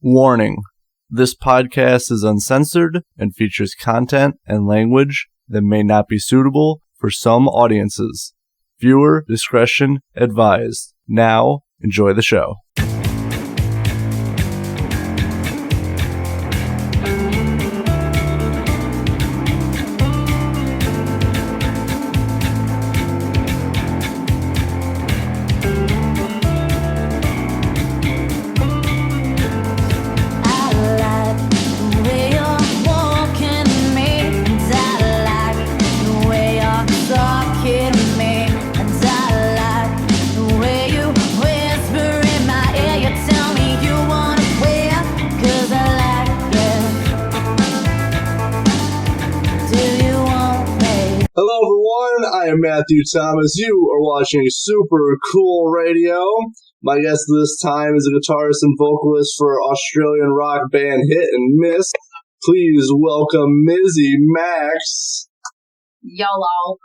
Warning. This podcast is uncensored and features content and language that may not be suitable for some audiences. Viewer discretion advised. Now, enjoy the show. Hello everyone, I am Matthew Thomas. You are watching Super Cool Radio. My guest this time is a guitarist and vocalist for Australian rock band Hit and Mizz. Please welcome Mizzie Maxx. YOLO.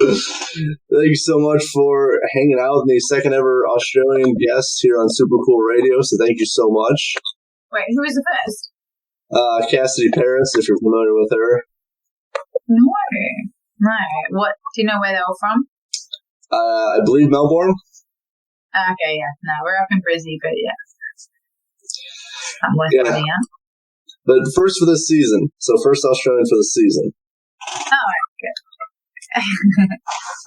Thank you so much for hanging out with me, second ever Australian guest here on Super Cool Radio, so thank you so much. Wait, who was the first? Cassidy Paris, if you're familiar with her. No. What? Do you know where they were from? I believe Melbourne. Okay, yeah. No, we're up in Brisbane, but yeah. I'm with you, yeah. But first for this season. So first Australian for the season. Oh,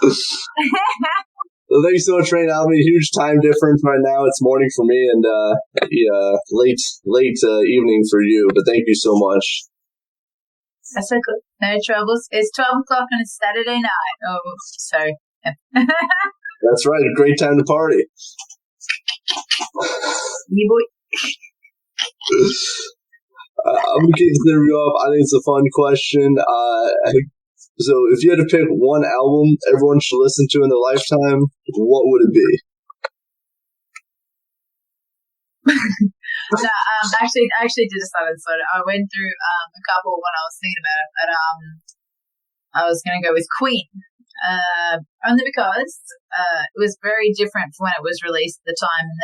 good. Well, thank you so much for hanging out with me. Huge time difference right now. It's morning for me and late evening for you. But thank you so much. That's so good. No troubles. It's 12 o'clock on a Saturday night. Oh, sorry. That's right. A great time to party. Yeah, boy. I'm going to kick this interview off. I think it's a fun question. So if you had to pick one album everyone should listen to in their lifetime, what would it be? No, I actually did decide on sort of. I went through a couple when I was thinking about it, but I was going to go with Queen, only because it was very different from when it was released at the time, and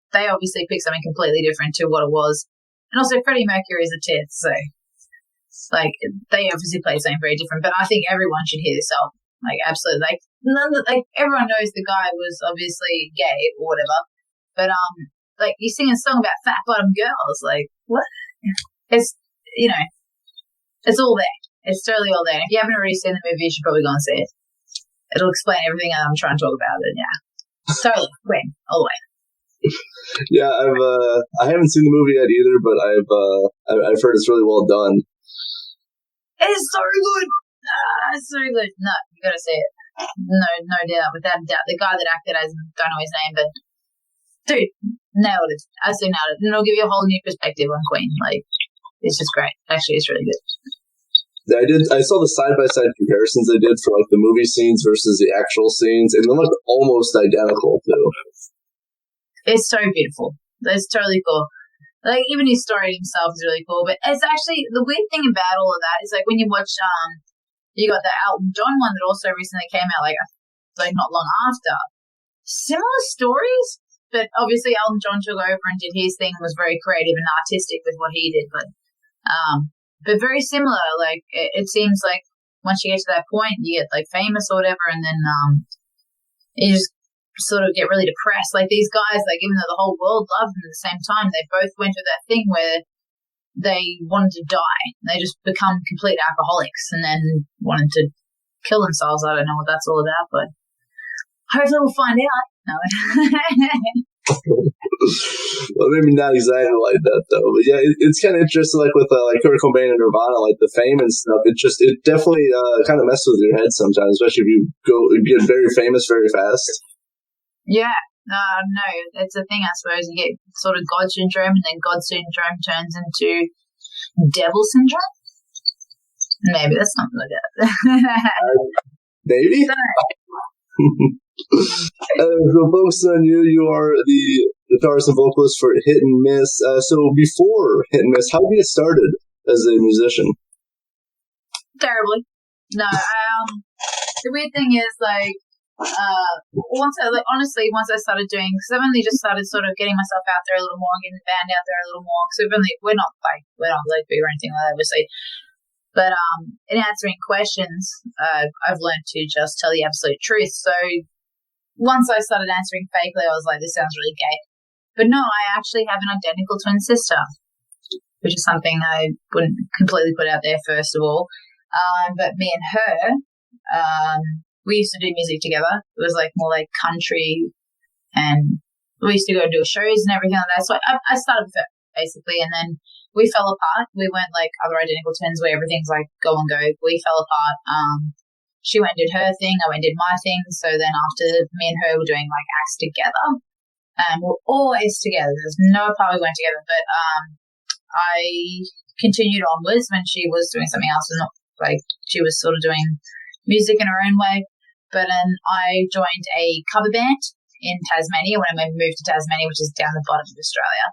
they obviously picked something completely different to what it was, and also Freddie Mercury is a tit, so like they obviously played something very different. But I think everyone should hear this album, like absolutely, like everyone knows the guy was obviously gay or whatever, but like you sing a song about fat bottom girls, like what? It's it's all there. It's totally all there. And if you haven't already seen the movie, you should probably go and see it. It'll explain everything I'm trying to talk about. And yeah, totally, Queen, all the way. Yeah, I haven't seen the movie yet either, but I've heard it's really well done. It's so good. It's so good. No, you gotta see it. No doubt, without a doubt. The guy that acted as don't know his name, but dude, nailed it. Absolutely nailed it. And it'll give you a whole new perspective on Queen. Like, it's just great. Actually, it's really good. Yeah, I saw the side-by-side comparisons they did for like the movie scenes versus the actual scenes, and they look almost identical too. It's so beautiful. It's totally cool. Like, even his story himself is really cool. But it's actually, the weird thing about all of that is, like, when you watch, you got the Elton John one that also recently came out, like not long after. Similar stories, but obviously Elton John took over and did his thing, was very creative and artistic with what he did. But very similar. Like, it seems like once you get to that point, you get, like, famous or whatever, and then you just sort of get really depressed. Like these guys, like even though the whole world loved them at the same time, they both went through that thing where they wanted to die. They just become complete alcoholics and then wanted to kill themselves. I don't know what that's all about, but hopefully we'll find out. No. Well, maybe not exactly like that though. But yeah, it's kind of interesting. Like with like Kurt Cobain and Nirvana, like the fame and stuff. It definitely kind of messes with your head sometimes, especially if you get very famous very fast. Yeah, no, it's a thing, I suppose. You get sort of God syndrome, and then God syndrome turns into devil syndrome. Maybe that's something like that. Maybe? So focusing on you are the guitarist and vocalist for Hit and Mizz. So before Hit and Mizz, how did you get started as a musician? Terribly. No, the weird thing is, like, once I started doing, because I've only just started sort of getting myself out there a little more, getting the band out there a little more, because we're not big or anything like that, obviously. But in answering questions, I've learned to just tell the absolute truth. So once I started answering fakely, I was like, this sounds really gay. But no, I actually have an identical twin sister, which is something I wouldn't completely put out there, first of all. But me and her, we used to do music together. It was like more like country, and we used to go do shows and everything like that. So I started with her, basically, and then we fell apart. We weren't like other identical twins where everything's like go and go. We fell apart. She went and did her thing. I went and did my thing. So then after me and her were doing like acts together, we're always together. There's no part we weren't together. But I continued onwards when she was doing something else, and not like she was sort of doing music in her own way. But then I joined a cover band in Tasmania when I moved to Tasmania, which is down the bottom of Australia.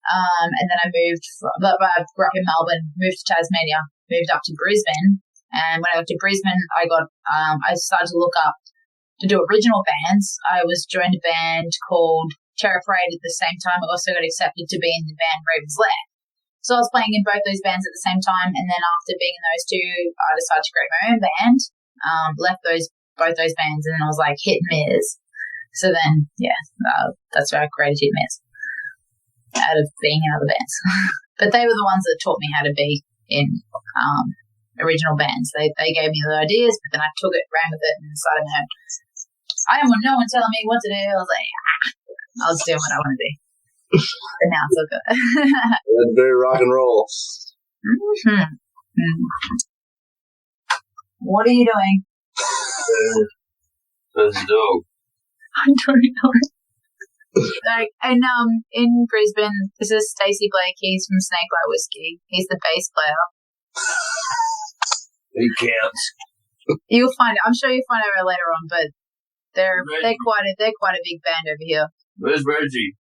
And then I I grew up in Melbourne, moved to Tasmania, moved up to Brisbane. And when I went to Brisbane, I started to look up to do original bands. I joined a band called Terror Parade at the same time. I also got accepted to be in the band Raven's Lair. So I was playing in both those bands at the same time. And then after being in those two, I decided to create my own band, left both those bands, and then I was like, hit Mizz. So then, that's where I created Hit Mizz, out of being in other bands. But they were the ones that taught me how to be in original bands. They gave me the ideas, but then I took it, ran with it, and started my own. I didn't want no one telling me what to do. I was like, I'll just do what I want to do. But now it's all good. That's very rock and roll. Mm-hmm. What are you doing? That's dope. I don't know. Like, and in Brisbane, this is Stacii Blake. He's from Snakebite Whisky. He's the bass player. He counts. You'll find. I'm sure you'll find out later on, but they're quite a big band over here. Where's Reggie?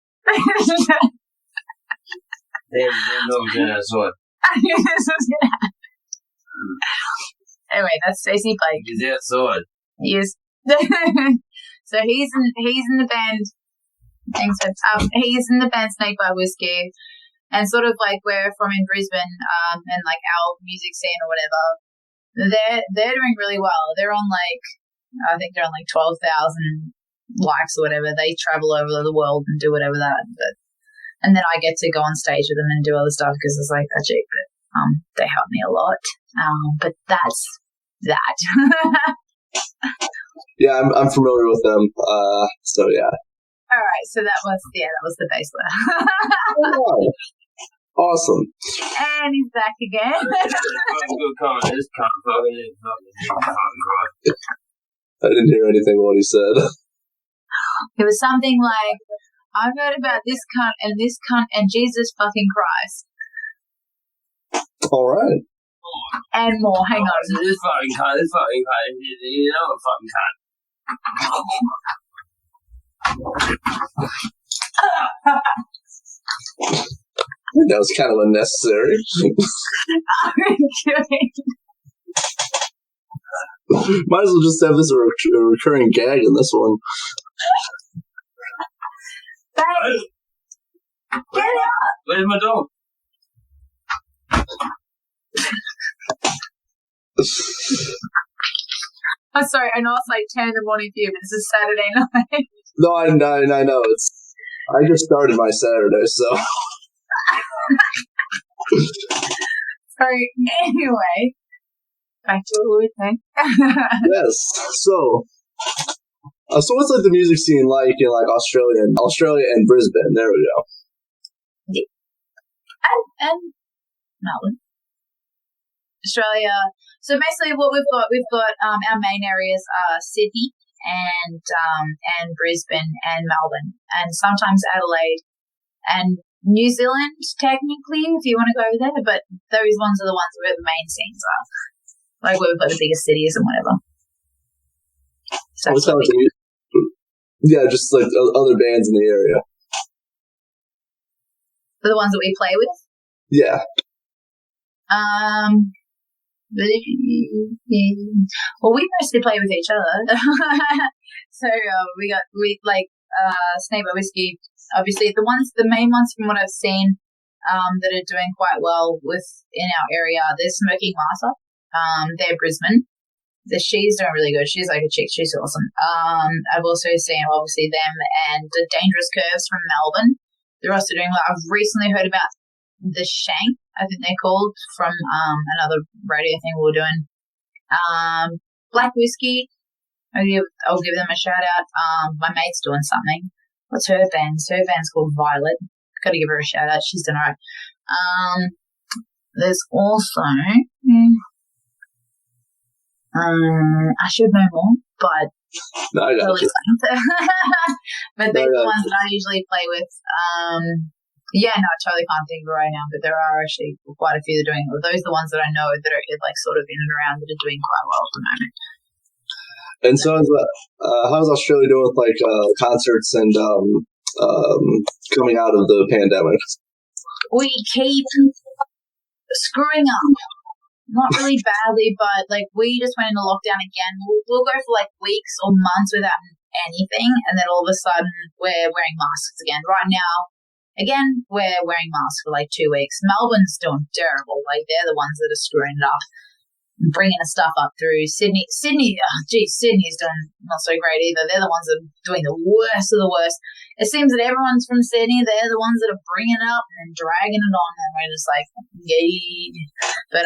Damn, I saw it. Anyway, that's Stacii Blake. He's outside. He is. So he's in the band. Thanks. He's in the band Snakebite Whisky, and sort of like we're from in Brisbane, and like our music scene or whatever. They're doing really well. They're on I think they're on 12,000 likes or whatever. They travel over the world and do whatever and then I get to go on stage with them and do other stuff because it's like magic. But they help me a lot. But that's that. Yeah, I'm familiar with them. So yeah. All right, so that was the bass player. Oh, awesome. And he's back again. I didn't hear anything of what he said. It was something like, I've heard about this cunt and Jesus fucking Christ. All right. And more. Hang on. This fucking cunt. You know a fucking cunt. That was kind of unnecessary. Might as well just have this a recurring gag in this one. Babe, get up! Where's my dog? I'm sorry, I know it's 10 in the morning for you, but this is Saturday night. No, I know. I just started my Saturday, so. Sorry, anyway. Back to what we were saying. Yes, so what's the music scene like in Australia and Brisbane? There we go. Yeah. And Melbourne. Australia. So basically what we've got our main areas are Sydney and Brisbane and Melbourne, and sometimes Adelaide and New Zealand, technically, if you want to go over there, but those ones are the ones where the main scenes are. Like where we've got the biggest cities and whatever. So just like other bands in the area. For the ones that we play with? Yeah. Well, we mostly play with each other. we Snake by Whisky. Obviously, the main ones from what I've seen, that are doing quite well in our area. There's Smoking Masa. They're Brisbane. She's doing really good. She's like a chick. She's awesome. I've also seen obviously them and the Dangerous Curves from Melbourne. They're also doing well. I've recently heard about the Shank, I think they're called, from another radio thing we were doing. Black Whisky. I'll give them a shout out. My mate's doing something. What's her band? Her band's called Violet. Got to give her a shout out. She's doing alright. There's also I should know more, but no, I got you. But they're the ones that I usually play with. I totally can't think of it right now, but there are actually quite a few that are doing. Those are the ones that I know that are like sort of in and around that are doing quite well at the moment. And so, how's Australia doing with like concerts and coming out of the pandemic? We keep screwing up. Not really badly, but like we just went into lockdown again. We'll go for like weeks or months without anything, and then all of a sudden we're wearing masks again. Right now, again, we're wearing masks for like 2 weeks. Melbourne's doing terrible. Like they're the ones that are screwing it up, bringing the stuff up through Sydney. Sydney's doing not so great either. They're the ones that are doing the worst of the worst. It seems that everyone's from Sydney. They're the ones that are bringing it up and dragging it on, and we're just like, yay. But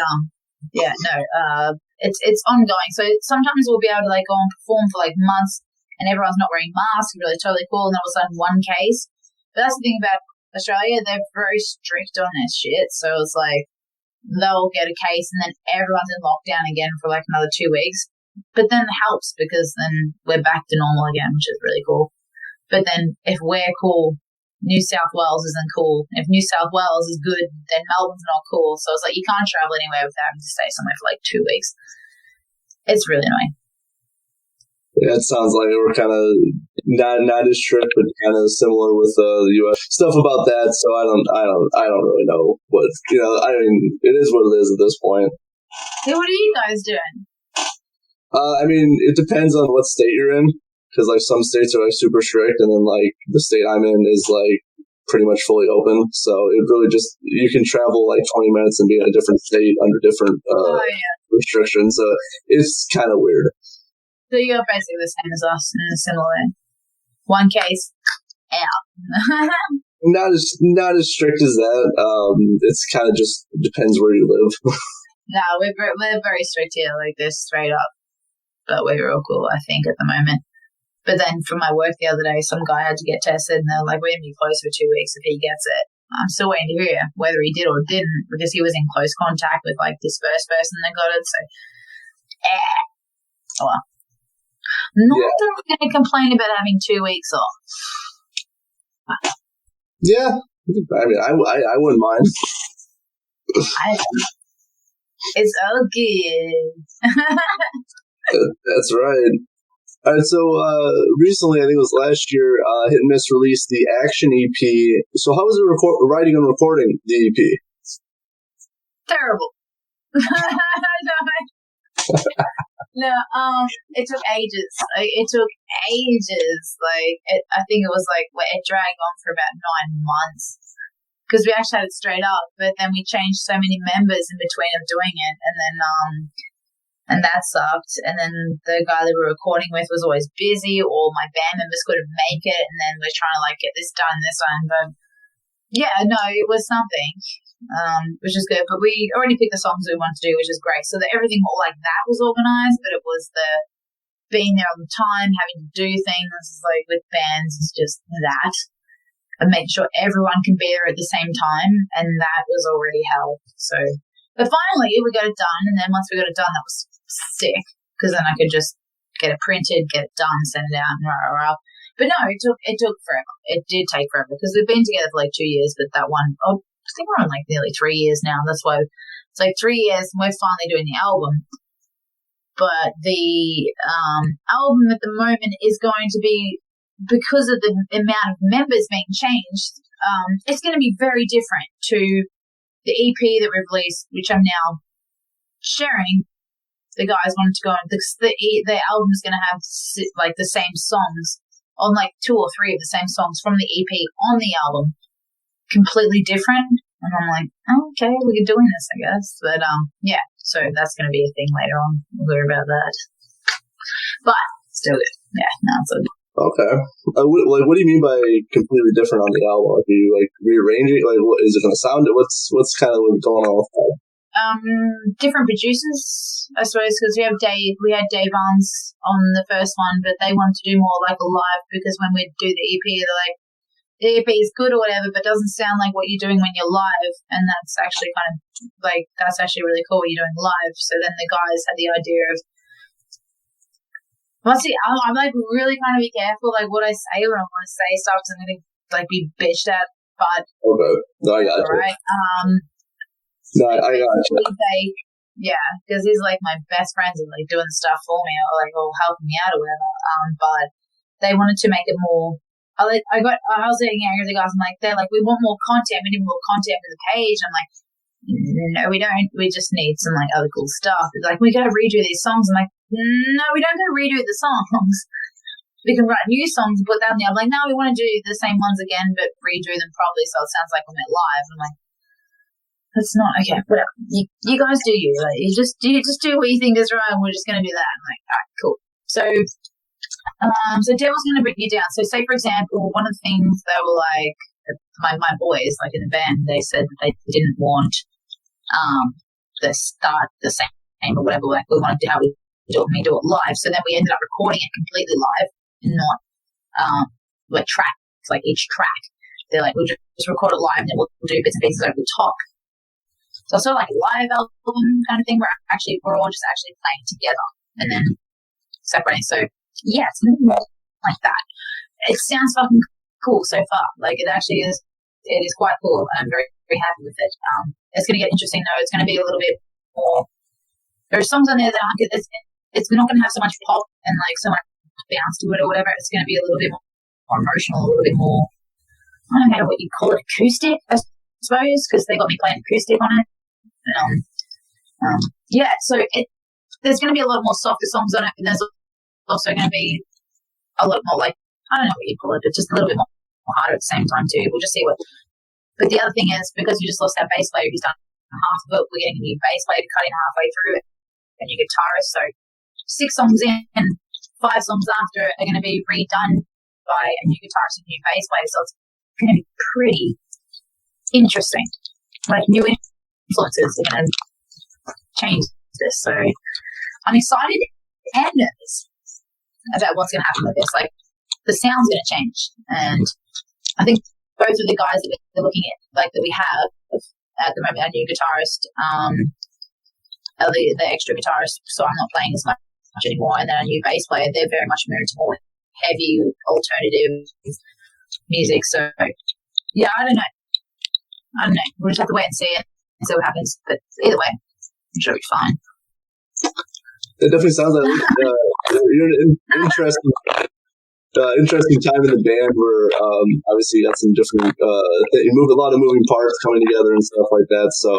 it's ongoing. So sometimes we'll be able to like go and perform for like months, and everyone's not wearing masks. Really, totally cool. And all of a sudden, one case. But that's the thing about Australia; they're very strict on this shit. So it's like they'll get a case, and then everyone's in lockdown again for like another 2 weeks. But then it helps because then we're back to normal again, which is really cool. But then if we're cool, New South Wales isn't cool. If New South Wales is good, then Melbourne's not cool. So it's like you can't travel anywhere without having to stay somewhere for like 2 weeks. It's really annoying. Yeah, it sounds like we're kind of not as strict, but kind of similar with the U.S. Stuff about that. So I don't really know what I mean, it is what it is at this point. Hey, what are you guys doing? I mean, it depends on what state you're in. Because like some states are like super strict, and then like the state I'm in is like pretty much fully open. So it really just you can travel like 20 minutes and be in a different state under different restrictions. So it's kind of weird. So you're basically the same as us in a similar way. One case out. not as strict as that. It's kind of just depends where you live. No, we're very strict here, like this straight up. But we're all cool, I think, at the moment. But then for my work the other day, some guy had to get tested, and they're like, we're going to be closed for 2 weeks if he gets it. I'm still waiting to hear whether he did or didn't, because he was in close contact with like this first person that got it. So, well. Not that I'm going to complain about having 2 weeks off. Yeah, I mean, I wouldn't mind. It's all good. That's right. All right, so recently, I think it was last year, Hit and Miss released the Action EP. So how was it writing and recording the EP? Terrible. No, it took ages. It took ages. I think it was it dragged on for about 9 months because we actually had it straight up, but then we changed so many members in between of doing it, and then and that sucked. And then the guy that we were recording with was always busy, or my band members couldn't make it, and then we're trying to get this done, but yeah, no, it was something. Which is good, but we already picked the songs we wanted to do, which is great. So that everything all like that was organized, but it was the being there on the time, having to do things with bands is just that, and make sure everyone can be there at the same time, and that was already hell. So, but finally we got it done, and then once we got it done, that was sick because then I could just get it printed, get it done, send it out, and rah. But no, it took forever. It did take forever because we've been together for 2 years, but that one, I think we're on nearly 3 years now. That's why it's 3 years and we're finally doing the album. But the album at the moment is going to be, because of the amount of members being changed, it's going to be very different to the EP that we've released, which I'm now sharing. the guys wanted to go and the album's going to have like the same songs on like 2 or 3 of the same songs from the EP on the album, completely different. And I'm like, oh, okay, we're doing this, I guess. But yeah, so that's going to be a thing later on. We'll hear about that. But still good. Yeah, no, it's all good. Okay. What do you mean by completely different on the album? Like, are you like rearranging? Like, what is it going to sound? What's kind of going on with that? Different producers, I suppose, because we had Dave Vance on the first one, but they wanted to do more like a live, because when we do the EP, they're like, the EP is good or whatever, but doesn't sound like what you're doing when you're live, and that's actually kind of like, that's actually really cool what you're doing live. So then the guys had the idea of, well, see, I'm like really kind of be careful like what I say when I want to say stuff, because I'm going to like be bitched at, but okay, no, I got you. Right. No, I got you. Yeah, because he's like my best friends and like doing stuff for me or like helping me out or whatever. But they wanted to make it more. I was getting angry at the guys. I'm like, they're like, we want more content. We need more content for the page. I'm like, no, we don't. We just need some like other cool stuff. It's like, we got to redo these songs. I'm like, no, we don't got to redo the songs. We can write new songs and put that in the album. Like, no, we want to do the same ones again, but redo them properly so it sounds like when we're live. I'm like, that's not okay. Whatever. You guys do you. Like, you just do what you think is right, and we're just going to do that. I'm like, all right, cool. So Devil's going to bring you down. So, say for example, one of the things they were like, my boys, like in the band, they said that they didn't want the start the same or whatever. Like, we wanted to how we do it live. So then we ended up recording it completely live and not like tracks, like each track. They're like, we'll just record it live and then we'll do bits and pieces over the top. So it's sort of like a live album kind of thing where we're all just actually playing together and then separating. So yeah, it's more like that. It sounds fucking cool so far. Like, it actually is. It is quite cool, and I'm very, very happy with it. It's going to get interesting though. It's going to be a little bit more. There are songs on there that aren't good. It's not going to have so much pop and like so much bounce to it or whatever. It's going to be a little bit more emotional, a little bit more. I don't know what you call it, acoustic, I suppose, because they got me playing acoustic on it. Yeah, so there's going to be a lot more softer songs on it, and there's also going to be a lot more like, I don't know what you call it, but just a little bit more harder at the same time too. We'll just see what. But the other thing is, because we just lost our bass player who's done half of it, we're getting a new bass player to cut in halfway through it, a new guitarist. So 6 songs in, 5 songs after are going to be redone by a new guitarist and a new bass player. So it's going to be pretty interesting. Like, new influences are going to change this. So I'm excited and nervous about what's going to happen with this. Like, the sound's going to change, and I think both of the guys that we're looking at, like that we have at the moment, our new guitarist, the extra guitarist, so I'm not playing as much anymore, and then our new bass player, they're very much moved to more heavy alternative music. So yeah, I don't know. We'll just have to wait and see what happens. But either way, I'm sure it'll be fine. It definitely sounds like you're in an interesting time in the band where obviously you got some different you move a lot of moving parts coming together and stuff like that. So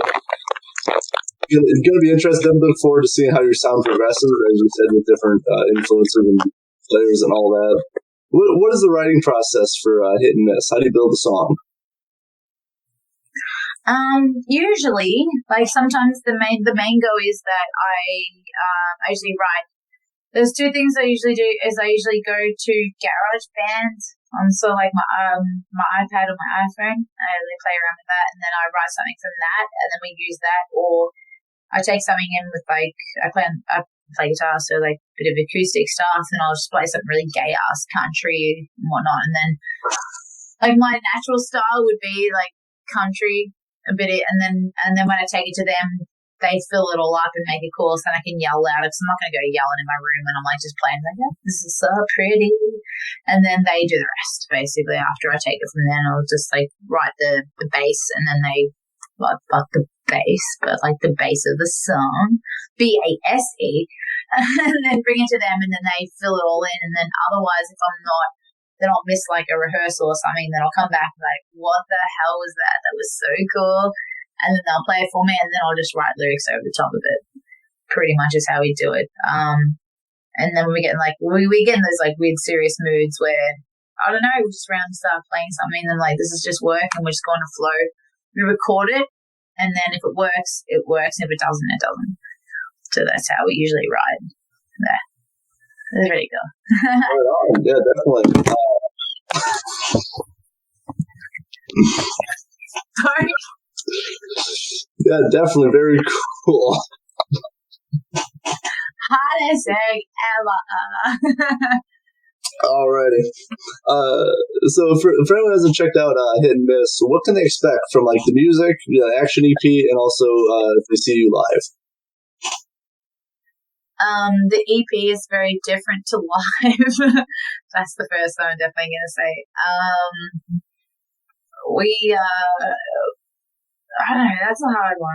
it's going to be interesting. I'm looking forward to seeing how your sound progresses, as you said, with different influencers and players and all that. What is the writing process for Hit and Miss? How do you build a song? Usually, like, sometimes the main go is that I usually write. There's 2 things I usually do is I usually go to GarageBand on sort of like my iPad or my iPhone. I really play around with that, and then I write something from that, and then we use that. Or I take something in with like I play guitar, so like a bit of acoustic stuff, and I'll just play something really gay ass country and whatnot. And then like my natural style would be like country a bit, and then when I take it to them, they fill it all up and make it cool, so then I can yell louder, because I'm not going to go yelling in my room and I'm like just playing like, oh, this is so pretty, and then they do the rest basically. After I take it from then, I'll just like write the bass, and then they like the bass, but like the bass of the song, BASE, and then bring it to them, and then they fill it all in. And then otherwise, if they don't miss like a rehearsal or something, then I'll come back and like, what the hell was that? That was so cool. And then they'll play it for me, and then I'll just write lyrics over the top of it. pretty much is how we do it. And then when we get in those like weird serious moods where, I don't know, we just start playing something and like, this is just work and we're just going to flow. We record it, and then if it works, it works. And if it doesn't, it doesn't. So that's how we usually ride. Yeah. That's pretty cool. Right on. Yeah, definitely. Sorry. Yeah, definitely very cool. Hottest egg ever. Alrighty. So for anyone who hasn't checked out Hit and Miss, what can they expect from like the music, the action EP, and also if they see you live? The EP is very different to live. That's the first thing I'm definitely going to say. I don't know, that's a hard one.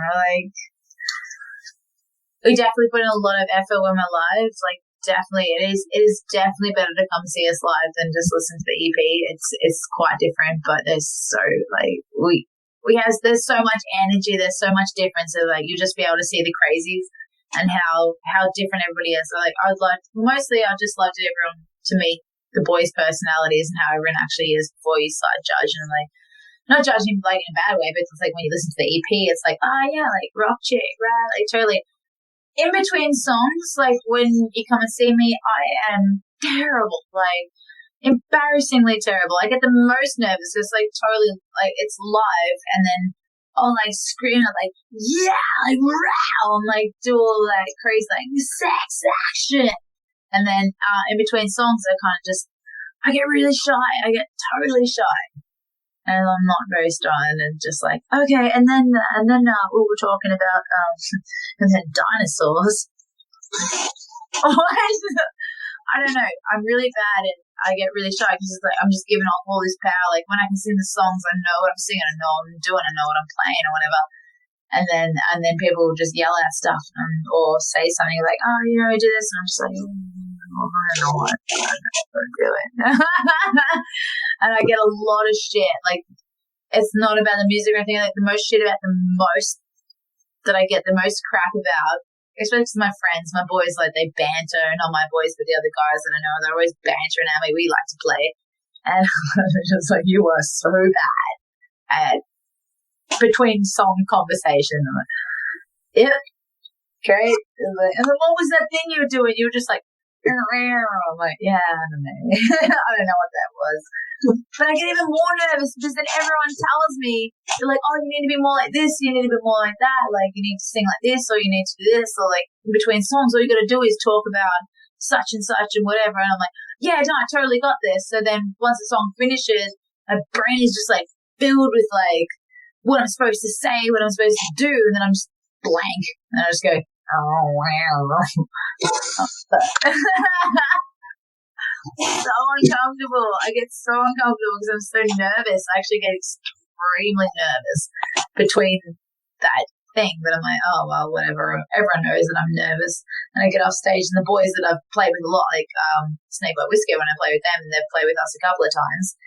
We definitely put in a lot of effort when we're live. Like, definitely, it is definitely better to come see us live than just listen to the EP. It's quite different, but there's so there's so much energy, there's so much difference. So like, you just be able to see the crazies and how different everybody is. So like, I'd just love to everyone to meet the boys' personalities and how everyone actually is before you start judging. Like, not judging like in a bad way, but it's like when you listen to the EP, it's like, oh yeah, like rock chick, right? Like totally. In between songs, like when you come and see me, I am terrible, like embarrassingly terrible. I get the most nervous. It's like totally like it's live, and then I'll like scream at like yeah, like wow, and like do all that crazy like sex action, and then in between songs, I get really shy. I get totally shy. And I'm not very strong, and just like, okay, and then we were talking about and then dinosaurs. I don't know. I'm really bad, and I get really shy because it's like I'm just giving off all this power. Like when I can sing the songs, I know what I'm singing, I know what I'm doing, I know what I'm playing, or whatever. And then people will just yell at stuff or say something like, oh, you know, do this, and I'm just like, I don't know what I'm doing. And I get a lot of shit. Like, it's not about the music or anything. Like, the most shit about that I get the most crap about, especially my friends, my boys, like, they banter, not my boys, but the other guys that I know, they're always bantering at me. We like to play. And I'm just like, you are so bad at between song conversation. I'm like, yep, great. And then what was that thing you were doing? You were just like, I'm like, yeah, I don't know. I don't know what that was. But I get even more nervous because then everyone tells me, they're like, oh, you need to be more like this, you need to be more like that, like you need to sing like this, or you need to do this, or like in between songs, all you got to do is talk about such and whatever. And I'm like, yeah, no, I totally got this. So then once the song finishes, my brain is just like filled with like what I'm supposed to say, what I'm supposed to do, and then I'm just blank. And I just go, oh, wow. So uncomfortable. I get so uncomfortable because I'm so nervous. I actually get extremely nervous between that thing, but I'm like, oh, well, whatever. Everyone knows that I'm nervous. And I get off stage, and the boys that I've played with a lot, like Snake by Whisky, when I play with them, and they've played with us a couple of times.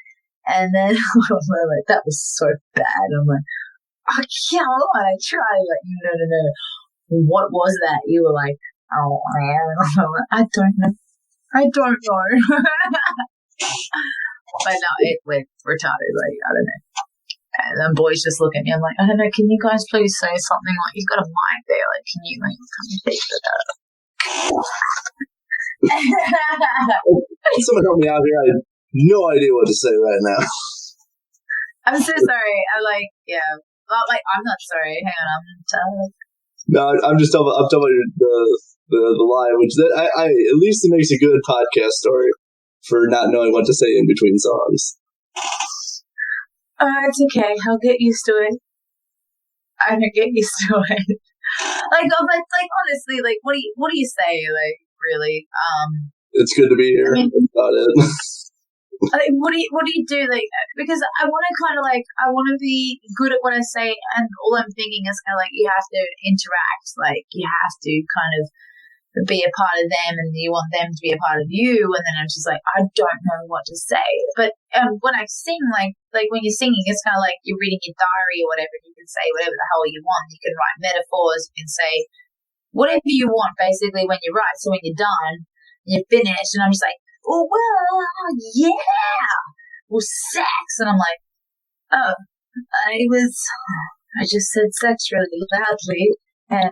And then I'm like, that was so bad. I'm like, oh, come on, I tried. Like, no. What was that? You were like, oh, I don't know. But no, we're retarded. Like, I don't know. And then boys just look at me. I'm like, I don't know. Can you guys please say something? Like, you've got a mic there. Like, can you like come and take it up? Someone help me out here. I have no idea what to say right now. I'm so sorry. Yeah. Well, like, I'm not sorry. Hang on. No, I'm just talking about the lie, which I at least it makes a good podcast story for not knowing what to say in between songs. It's okay. I'll get used to it. I'm gonna get used to it. like honestly, like what do you say? Like really? It's good to be here. I mean, that's about it. Like, what do you do? Like, because I want to kind of like, I want to be good at what I say, and all I'm thinking is kind of like, you have to interact, like you have to kind of be a part of them, and you want them to be a part of you. And then I'm just like, I don't know what to say. But when I sing, like when you're singing, it's kind of like you're reading your diary or whatever. You can say whatever the hell you want. You can write metaphors. You can say whatever you want, basically, when you write. So when you're done, you're finished, and I'm just like, oh, well, yeah, well, sex. And I'm like, oh, I just said sex really loudly, and,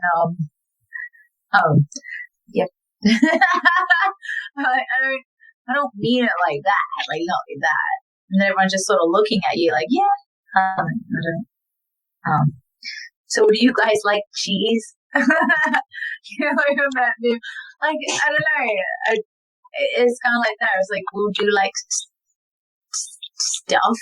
yep. I don't mean it like that, like, not like that. And everyone's just sort of looking at you like, yeah, I don't, so do you guys like cheese? You know, like, I don't know. It's kind of like that. It's like, well, do you like stuff?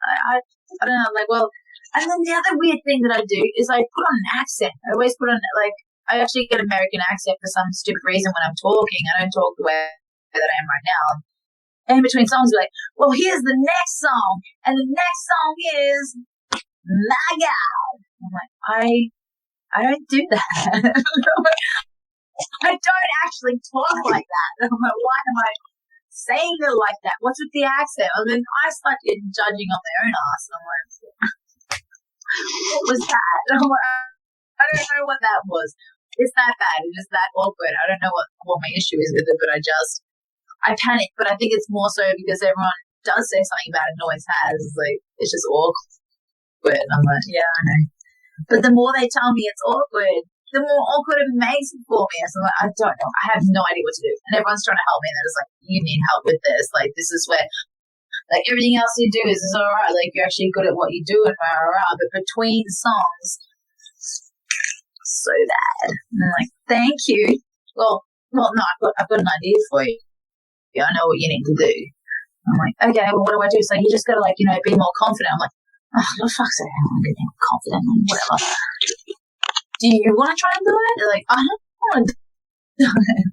I don't know. Like, well, and then the other weird thing that I do is I put on an accent. I always put on, like, I actually get an American accent for some stupid reason when I'm talking. I don't talk the way that I am right now. And in between songs, we're like, well, here's the next song. And the next song is My God. I'm like, I don't do that. I don't actually talk like that. I'm like, why am I saying it like that? What's with the accent? And then I start getting judging on their own ass. And I'm like, what was that? And I'm like, I don't know what that was. It's that bad. It's just that awkward. I don't know what my issue is with it, but I panic. But I think it's more so because everyone does say something about it and always has. It's like, it's just awkward. And I'm like, yeah, I know. But the more they tell me it's awkward, the more awkward it makes it for me. So I'm like, I don't know. I have no idea what to do. And everyone's trying to help me. And they're just like, you need help with this. Like, this is where, like, everything else you do is all right. Like, you're actually good at what you do and rah, rah, rah. But between songs, so bad. And I'm like, thank you. Well, no, I've got an idea for you. Yeah, I know what you need to do. I'm like, okay, well, what do I do? So you just got to, like, you know, be more confident. I'm like, oh, for fuck's sake, I don't want to be more confident. Like, whatever. Do you want to try and do it? They're like, I don't want to do it.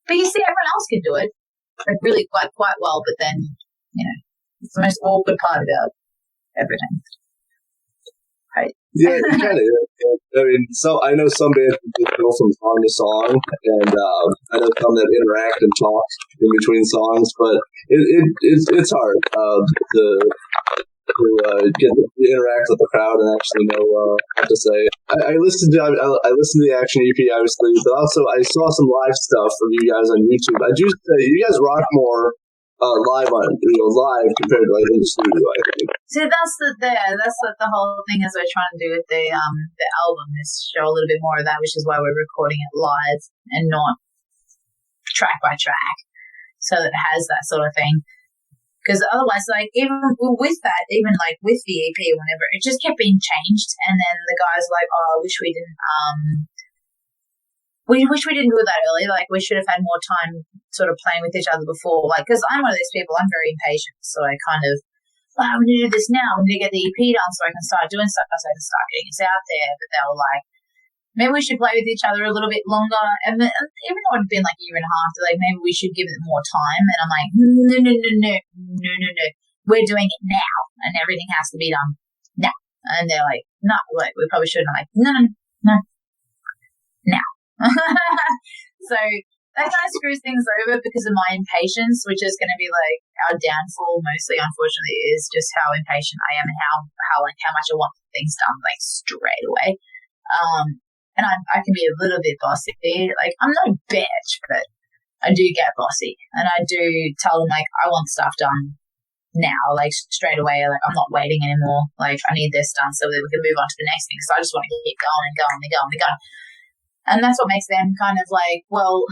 But you see, everyone else can do it. Like, really quite well. But then, you know, it's the most awkward part about everything. Right? Yeah, it kind of is. I mean, I know some bands just go from song to song, and I know some that interact and talk in between songs, but it's hard to interact with the crowd and actually know what to say. I listened to the Action EP, obviously, but also I saw some live stuff from you guys on YouTube. I do say you guys rock more live compared to like in the studio, I think. See, that's the whole thing is we're trying to do with the album is show a little bit more of that, which is why we're recording it live and not track by track, so that it has that sort of thing. Because otherwise, like, even with that, even like with the EP or whatever, it just kept being changed. And then the guys were like, oh, I wish we didn't, we wish we didn't do it that early. Like, we should have had more time sort of playing with each other before. Like, because I'm one of those people, I'm very impatient. So I kind of, we need to do this now. We need to get the EP done so I can start doing stuff. So I can start getting this out there. But they were like, maybe we should play with each other a little bit longer. And even though it had been like a year and a half, they're like, maybe we should give it more time. And I'm like, no. We're doing it now. And everything has to be done now. And they're like, no, like, we probably shouldn't. I'm like, no. Now. So that kind of screws things over because of my impatience, which is going to be like our downfall mostly, unfortunately, is just how impatient I am and how much I want things done like straight away. And I can be a little bit bossy. Like, I'm not a bitch, but I do get bossy. And I do tell them, like, I want stuff done now, like, straight away. Like, I'm not waiting anymore. Like, I need this done so that we can move on to the next thing. So I just want to keep going and going and going and going. And that's what makes them kind of like, well,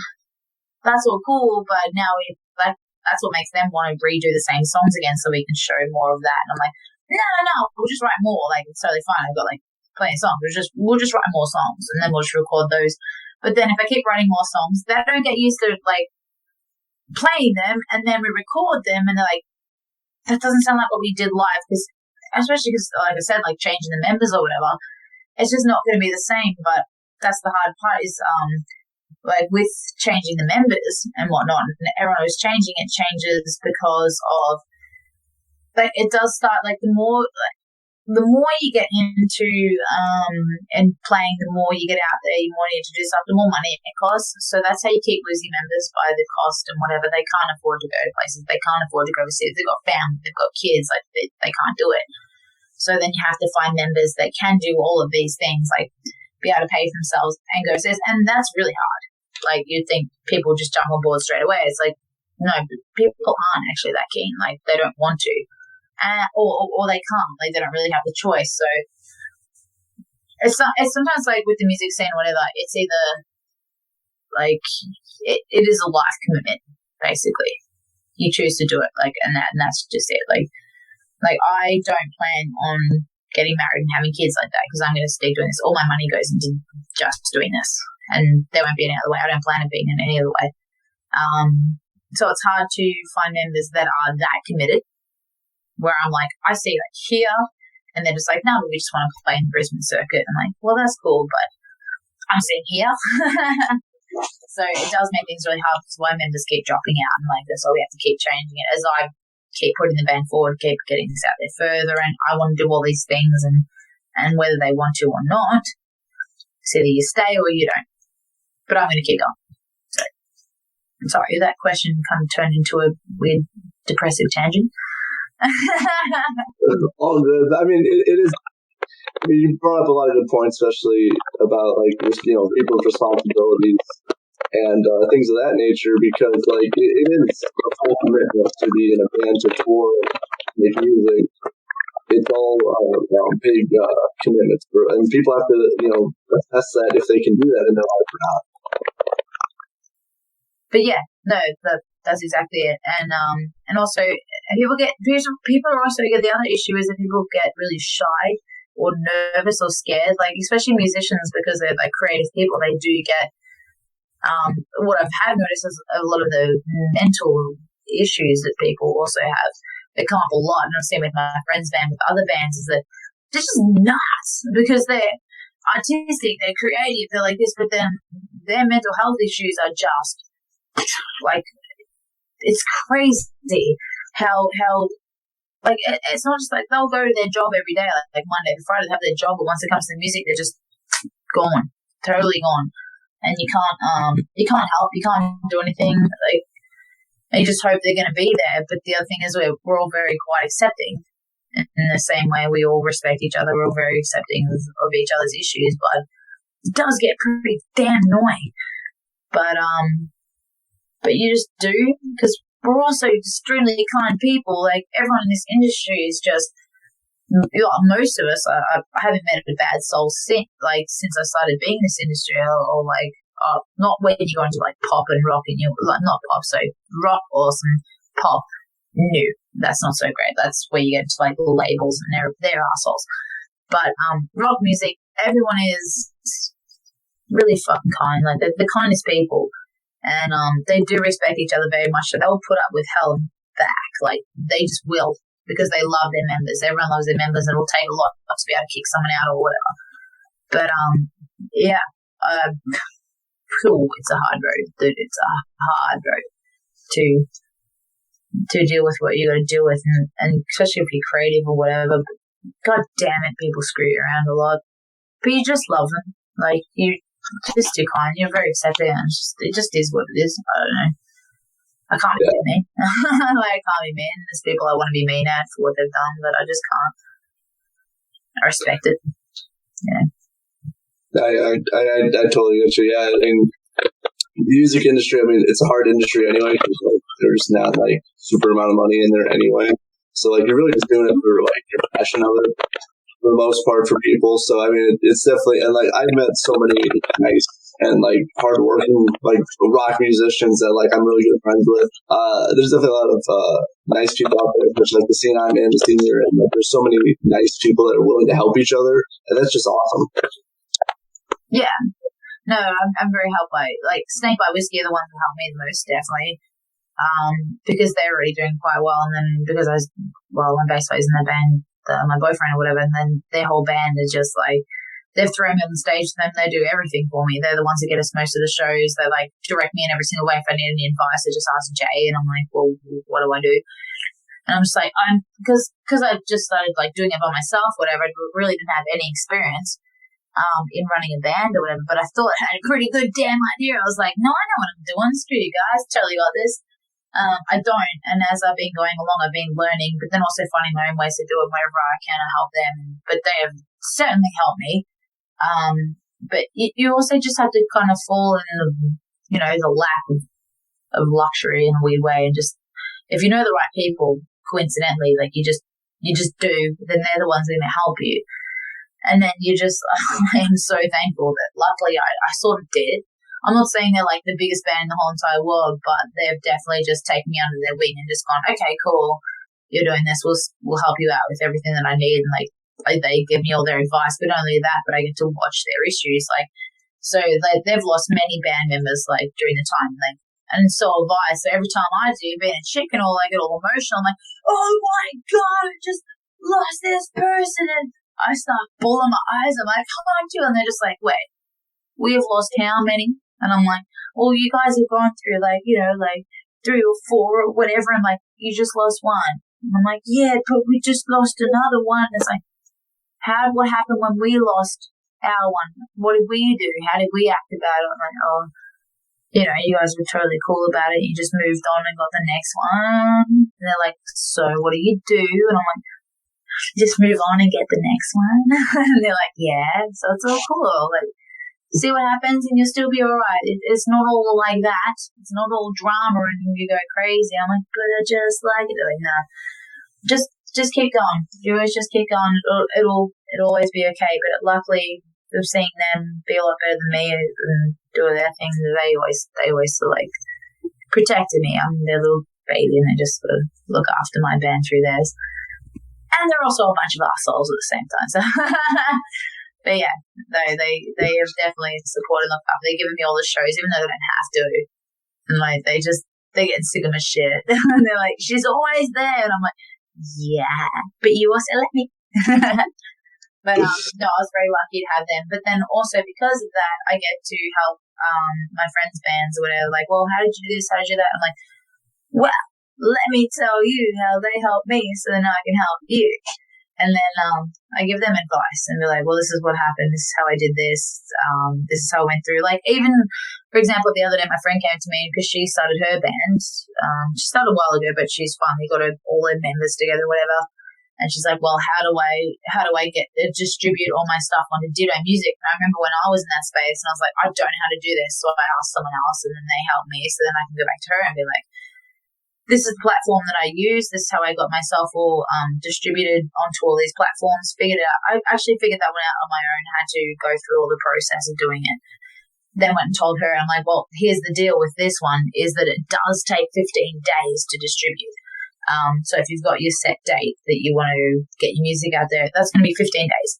that's all cool, but now that's what makes them want to redo the same songs again so we can show more of that. And I'm like, no, we'll just write more. Like, it's totally fine. I've got, like, plenty of songs. We'll just write more songs and then we'll just record those. But then if I keep writing more songs, they don't get used to, like, playing them, and then we record them and they're like, that doesn't sound like what we did live, because especially because, like I said, like, changing the members or whatever, it's just not going to be the same. But that's the hard part is, like, with changing the members and whatnot, and everyone who's changing it changes because of, like, it does start, like, the more you get into and playing, the more you get out there, you more need to do stuff, the more money it costs. So that's how you keep losing members, by the cost and whatever. They can't afford to go to places. They can't afford to go overseas. They've got family. They've got kids. Like, they can't do it. So then you have to find members that can do all of these things. Like, be able to pay for themselves and go to this. And that's really hard. Like, you'd think people just jump on board straight away. It's like, no, people aren't actually that keen. Like, they don't want to. Or they can't. Like, they don't really have the choice. So it's sometimes like with the music scene or whatever, it's either like it is a life commitment, basically. You choose to do it, like, and that's just it. Like I don't plan on getting married and having kids like that because I'm going to stick doing this. All my money goes into just doing this, and there won't be any other way. I don't plan on being in any other way. So it's hard to find members that are that committed, where I'm like, I see like here, and they're just like, no, but we just want to play in the Brisbane circuit. I'm like, well, that's cool, but I'm seeing here. So it does make things really hard because why members keep dropping out, and like that's why we have to keep changing it as I keep putting the band forward, keep getting this out there further, and I want to do all these things, and whether they want to or not, it's either you stay or you don't. But I'm going to keep going. So I'm sorry, that question kind of turned into a weird, depressive tangent. All good. I mean, it is. I mean, you brought up a lot of good points, especially about like people's responsibilities and things of that nature. Because like it is a full commitment to be in a band, to tour, make music. It's all big commitments, and people have to assess that if they can do that in their life or not. But yeah, no, that's exactly it. And also people also get the other issue is that people get really shy or nervous or scared, like especially musicians, because they're like creative people. They do get what I've noticed is a lot of the mental issues that people also have. They come up a lot, and I've seen with my friends' band, with other bands, is that they're just nuts because they're artistic, they're creative, they're like this, but then their mental health issues are just like, it's crazy how like it's not just like they'll go to their job every day, like Monday to Friday, they have their job, but once it comes to music, they're just gone, totally gone, and you can't help, you can't do anything. Like, you just hope they're going to be there. But the other thing is we're all very quite accepting, in the same way we all respect each other. We're all very accepting of each other's issues, but it does get pretty damn annoying. But you just do, because we're also extremely kind people. Like, everyone in this industry is just, most of us, I haven't met a bad soul since I started being in this industry, or not when you go into like pop and rock, and like not pop, so rock, awesome, pop, new. That's not so great. That's where you get into like labels, and they're assholes. But rock music, everyone is really fucking kind. Like, they're the kindest people. And they do respect each other very much, so they'll put up with hell back. Like, they just will, because they love their members. Everyone loves their members, and it'll take a lot to be able to kick someone out or whatever. But yeah, it's a hard road, dude. It's a hard road to deal with what you got to deal with, and especially if you're creative or whatever. God damn it, people screw you around a lot, but you just love them. Like, you just too kind. You're very accepting, and it just is what it is. I don't know. I can't be mean. Like, I can't be mean. There's people I want to be mean at for what they've done, but I just can't. I respect it. Yeah. I totally get you. Yeah, and the music industry, I mean, it's a hard industry anyway, because like, there's not like super amount of money in there anyway. So like, you're really just doing it for like your passion of it, for the most part, for people. So I mean, it's definitely, and like, I've met so many nice and like hardworking like rock musicians that like I'm really good friends with. There's definitely a lot of nice people out there, especially like the scene I'm in, the scene you're in. Like, there's so many nice people that are willing to help each other, and that's just awesome. Yeah. No, I'm very helped by, like, Snake by Whisky are the ones who helped me the most, definitely. Because they're already doing quite well, and then because my bass player's in their band, my boyfriend or whatever, and then their whole band is just like, they've thrown me on the stage, and then they do everything for me. They're the ones that get us most of the shows. They like direct me in every single way. If I need any advice, I just ask Jay, and I'm like, well, what do I do? And I'm just like, because I just started like doing it by myself, whatever. I really didn't have any experience in running a band or whatever, but I thought I had a pretty good damn idea. I was like, no, I know what I'm doing. Screw you guys. Totally got this. I don't. And as I've been going along, I've been learning, but then also finding my own ways to do it wherever I can. I help them. But they have certainly helped me. but you also just have to kind of fall in the lack of luxury in a weird way, and just if you know the right people, coincidentally, like you just do, then they're the ones that are going to help you. And then you just, I am so thankful that luckily I sort of did. I'm not saying they're like the biggest band in the whole entire world, but they've definitely just taken me under their wing and just gone, okay, cool, you're doing this, we'll help you out with everything that I need. And like they give me all their advice, but not only that, but I get to watch their issues. Like, so they've lost many band members like during the time, like, and so have I. So every time I do, being a chick and all, I get all emotional. I'm like, oh my God, I just lost this person. And I start bawling my eyes. I'm like, come on, too. And they're just like, wait, we have lost how many? And I'm like, well, you guys have gone through like 3 or 4 or whatever. I'm like, you just lost one. And I'm like, yeah, but we just lost another one. And it's like, what happened when we lost our one? What did we do? How did we act about it? I'm like, oh, you guys were totally cool about it. You just moved on and got the next one. And they're like, so what do you do? And I'm like, just move on and get the next one. And they're like, yeah, so it's all cool. Like, see what happens and you'll still be all right. It's not all like that. It's not all drama and you go crazy. I'm like, but I just like it. They're like, no, just keep going. You always just keep going. It'll always be okay. But luckily, of seeing them be a lot better than me and do their things, they always sort of like protected me. I'm their little baby, and they just sort of look after my band through theirs. And they're also a bunch of assholes at the same time. So, but yeah, they have definitely supported and looked after. They've given me all the shows, even though they don't have to. And like they get sick of my shit, and they're like, she's always there, and I'm like, yeah, but you also let me. But no, I was very lucky to have them. But then also because of that, I get to help my friends' bands or whatever. Like, well, how did you do this? How did you do that? I'm like, well, let me tell you how they helped me, so then I can help you. And then I give them advice and be like, well, this is what happened. This is how I did this. This is how I went through. Like, even, for example, the other day, my friend came to me because she started her band. She started a while ago, but she's finally got all her members together, whatever. And she's like, well, how do I distribute all my stuff onto Ditto Music? And I remember when I was in that space and I was like, I don't know how to do this. So I asked someone else and then they helped me. So then I can go back to her and be like, this is the platform that I use. This is how I got myself all distributed onto all these platforms. Figured it out. I actually figured that one out on my own. Had to go through all the process of doing it. Then went and told her, I'm like, well, here's the deal with this one is that it does take 15 days to distribute. So if you've got your set date that you want to get your music out there, that's going to be 15 days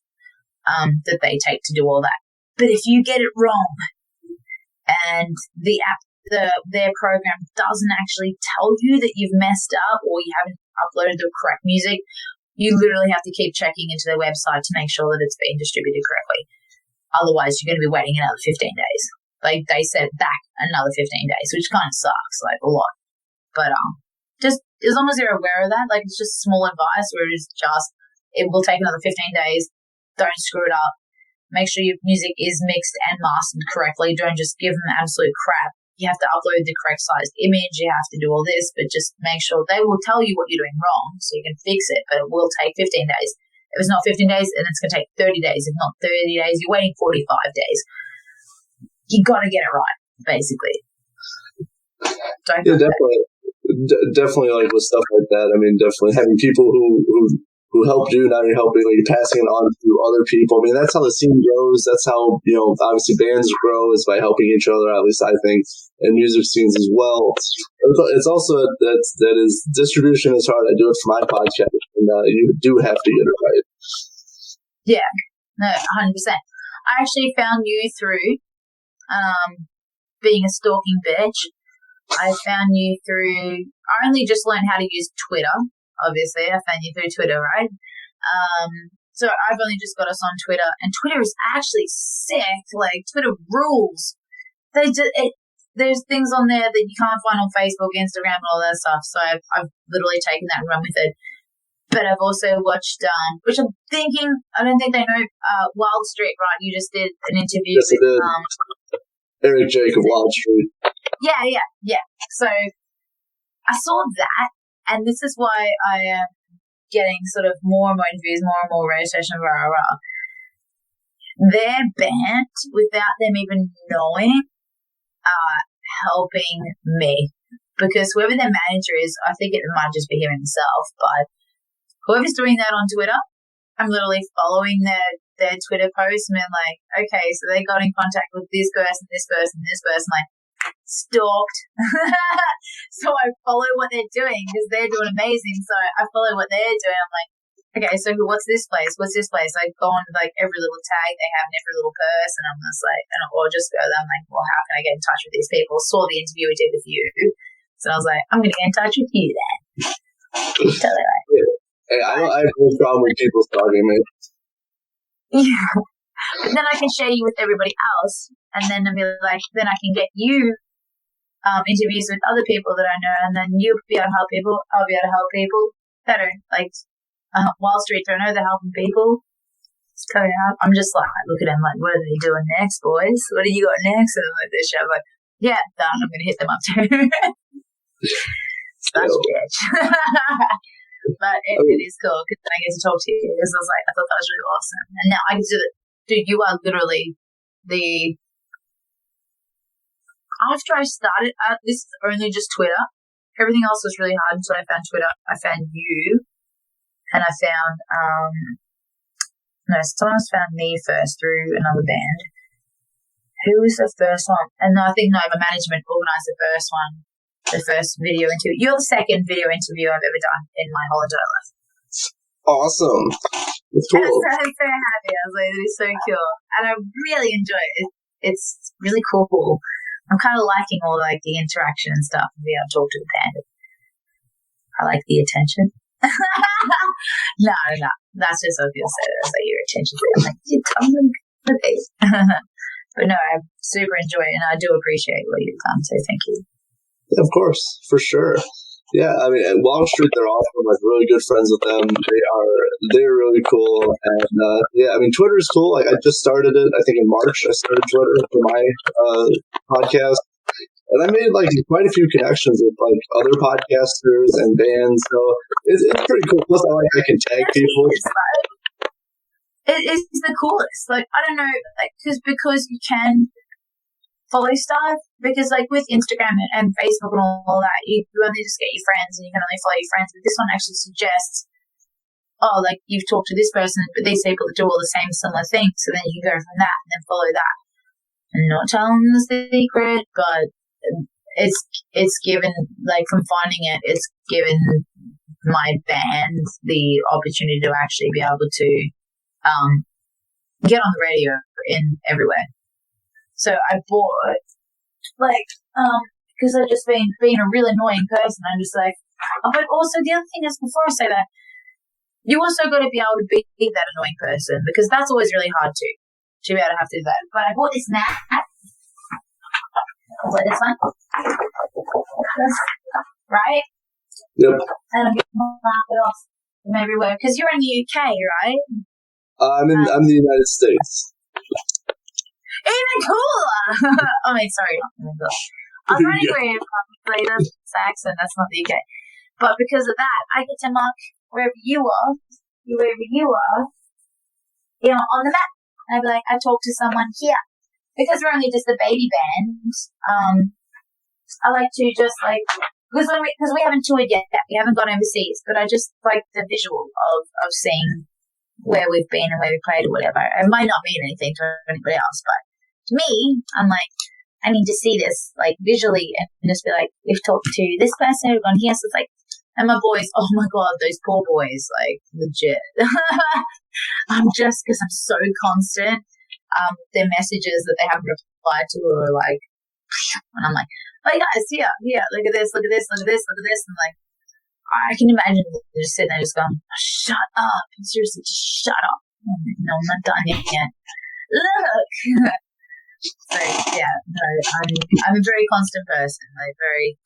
that they take to do all that. But if you get it wrong and the app, their program doesn't actually tell you that you've messed up or you haven't uploaded the correct music, you literally have to keep checking into their website to make sure that it's being distributed correctly. Otherwise, you're going to be waiting another 15 days. Like they set it back another 15 days, which kind of sucks, like a lot. But just as long as you're aware of that, like it's just small advice where it will take another 15 days. Don't screw it up. Make sure your music is mixed and mastered correctly. Don't just give them absolute crap. You have to upload the correct sized image. You have to do all this, but just make sure they will tell you what you're doing wrong so you can fix it, but it will take 15 days. If it's not 15 days, then it's going to take 30 days. If not 30 days, you're waiting 45 days. You got to get it right, basically. Yeah, definitely. Definitely, like with stuff like that. I mean, definitely having people who helped you, now you're helping, like you're passing it on to other people. I mean, that's how the scene grows. That's how, obviously bands grow, is by helping each other, at least I think, and music scenes as well. It's also, that is, distribution is hard. I do it for my podcast, and you do have to get it right. Yeah, no, 100%. I actually found you through being a stalking bitch. I found you through, I only just learned how to use Twitter, obviously. I found you through Twitter, right? So I've only just got us on Twitter, and Twitter is actually sick. Like, Twitter rules. There's things on there that you can't find on Facebook, Instagram, and all that stuff. So I've literally taken that and run with it. But I've also watched, which I'm thinking, I don't think they know, Wild Street, right? You just did an interview with Eric Jake of Wild Street. Yeah. So I saw that, and this is why I am getting sort of more and more interviews, more and more registration, their band, without them even knowing, are helping me. Because whoever their manager is, I think it might just be him himself, but whoever's doing that on Twitter, I'm literally following their Twitter posts and being like, okay, so they got in contact with this person, like, stalked. So I follow what they're doing because they're doing amazing. So I follow what they're doing. I'm like, okay, so what's this place? I go on to like every little tag they have in every little person. I'm just like, or just go there. I'm like, well, how can I get in touch with these people? Saw the interview we did with you. So I was like, I'm going to get in touch with you then. Totally right. Hey, I have no problem with people stalking me. Yeah. But then I can share you with everybody else. And then I'll be like, then I can get you interviews with other people that I know. And then you'll be able to help people. I'll be able to help people that are like Wall Street. I know they're helping people. It's coming up. I'm just like, look at them like, what are they doing next, boys? What do you got next? And I'm like, this shit. I'm like, yeah, done. I'm going to hit them up too. Such a bitch. But it is cool because then I get to talk to you because I was like, I thought that was really awesome. And now I can do it. Dude, you are literally after I started, this is only just Twitter. Everything else was really hard until I found Twitter. I found you and I found, someone else found me first through another band. Who was the first one? And I think, my management organised the first one. The first video interview. You're the second video interview I've ever done in my whole entire life. Awesome. It's cool. I'm so happy. I was like, it is so cool. And I really enjoy it. It's really cool. I'm kind of liking all like the interaction and stuff and being able to talk to the band. I like the attention. No. That's just what people say. It's like your attention. I'm like, okay. But no, I super enjoy it and I do appreciate what you've done. So thank you. Yeah, of course, for sure. Yeah, I mean, at Wall Street, they're awesome. Like, really good friends with them. They're really cool. And yeah, I mean, Twitter is cool. Like, I just started it. I think in March I started Twitter for my podcast, and I made like quite a few connections with like other podcasters and bands. So it's pretty cool. Plus, I can tag people. It is the coolest. Like, I don't know, like, because you can follow stuff, because like with Instagram and Facebook and all that, you only just get your friends and you can only follow your friends, but this one actually suggests, like you've talked to this person, but these people that do all the same similar things, so then you can go from that and then follow that. I'm not telling them the secret, but it's given, like from finding it, it's given my band the opportunity to actually be able to get on the radio in everywhere. So I bought, because I've just been a really annoying person. I'm just like, but also the other thing is, before I say that, you also got to be able to be that annoying person, because that's always really hard to be able to have to do that. But I bought this mat. What, this one? Right? Yep. And I'm going to laugh it off from everywhere, because you're in the UK, right? I'm in the United States. Even cooler! I mean, sorry, not even cooler. I was running with later Saxon, that's not the UK. But because of that, I get to mark wherever you are, on the map. And I'd be like, I talked to someone here. Because we're only just a baby band, I like to just like, because we haven't toured yet, we haven't gone overseas, but I just like the visual of seeing where we've been and where we played or whatever. It might not mean anything to anybody else, but to me, I'm like, I need to see this like visually and just be like, we've talked to this person, we've gone here. So it's like, and my boys, oh my God, those poor boys, like legit. I'm just, because I'm so constant, their messages that they haven't replied to are like, and I'm like, oh guys, here, look at this. And like, I can imagine they're just sitting there just going, shut up. Seriously, just shut up. I'm like, no, I'm not done yet. Look. So, yeah, no, I'm a very constant person, like very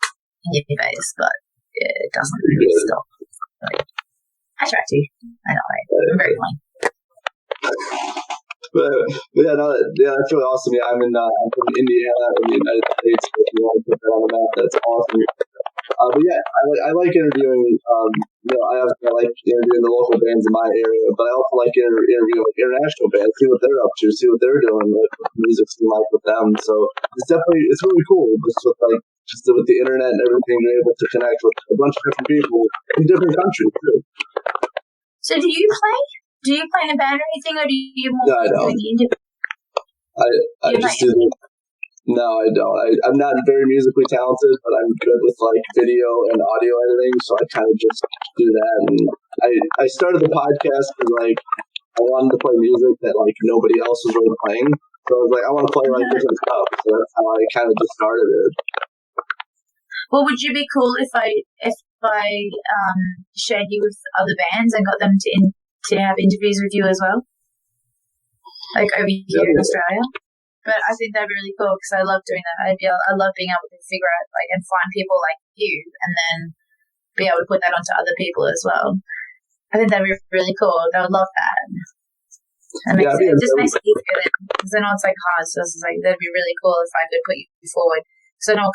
in your face, but it doesn't really stop. Like, I try to. I know, I'm very funny. But yeah, no, yeah, that's really awesome. Yeah, I'm from Indiana in the United States. If you want to put that on the map, that's awesome. But yeah, I like interviewing. I like interviewing the local bands in my area, but I also like interviewing international bands, see what they're up to, see what they're doing, what music's like with them. So it's really cool. Just with the internet and everything, you're able to connect with a bunch of different people in different countries too. So do you play? Do you play in a band or anything, or do you more? No, I don't. I just do. No, I don't. I'm not very musically talented, but I'm good with video and audio editing, so I kind of just do that. And I started the podcast because I wanted to play music that nobody else was really playing. So I was I want to play different stuff. So that's how I kind of just started it. Well, would you be cool if I shared you with other bands and got them to have interviews with you as well, over here in Australia? But I think that'd be really cool because I love doing that. I love being able to figure out and find people like you, and then be able to put that onto other people as well. I think that'd be really cool. I would love that. It just makes it easier because I know it's hard. So it's that'd be really cool if I could put you forward. Because I know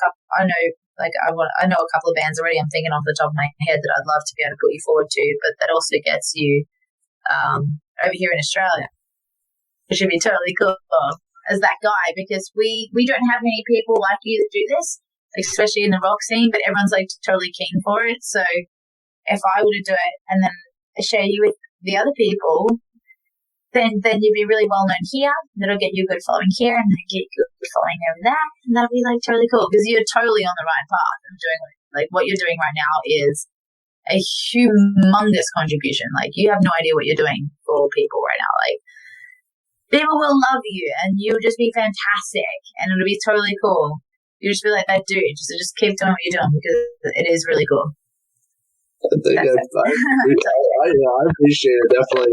I know a couple of bands already. I'm thinking off the top of my head that I'd love to be able to put you forward to, but that also gets you over here in Australia, which would be totally cool. As that guy, because we don't have many people like you that do this, especially in the rock scene, but everyone's totally keen for it. So if I were to do it and then share you with the other people, then you'd be really well known here. That'll get you a good following here, and then get you a good following over there, and that'll be totally cool because you're totally on the right path and doing what you're doing right now is a humongous contribution. You have no idea what you're doing for people right now. People will love you, and you'll just be fantastic, and it'll be totally cool. You'll just be like that dude. Just keep doing what you're doing because it is really cool. I appreciate it. Definitely.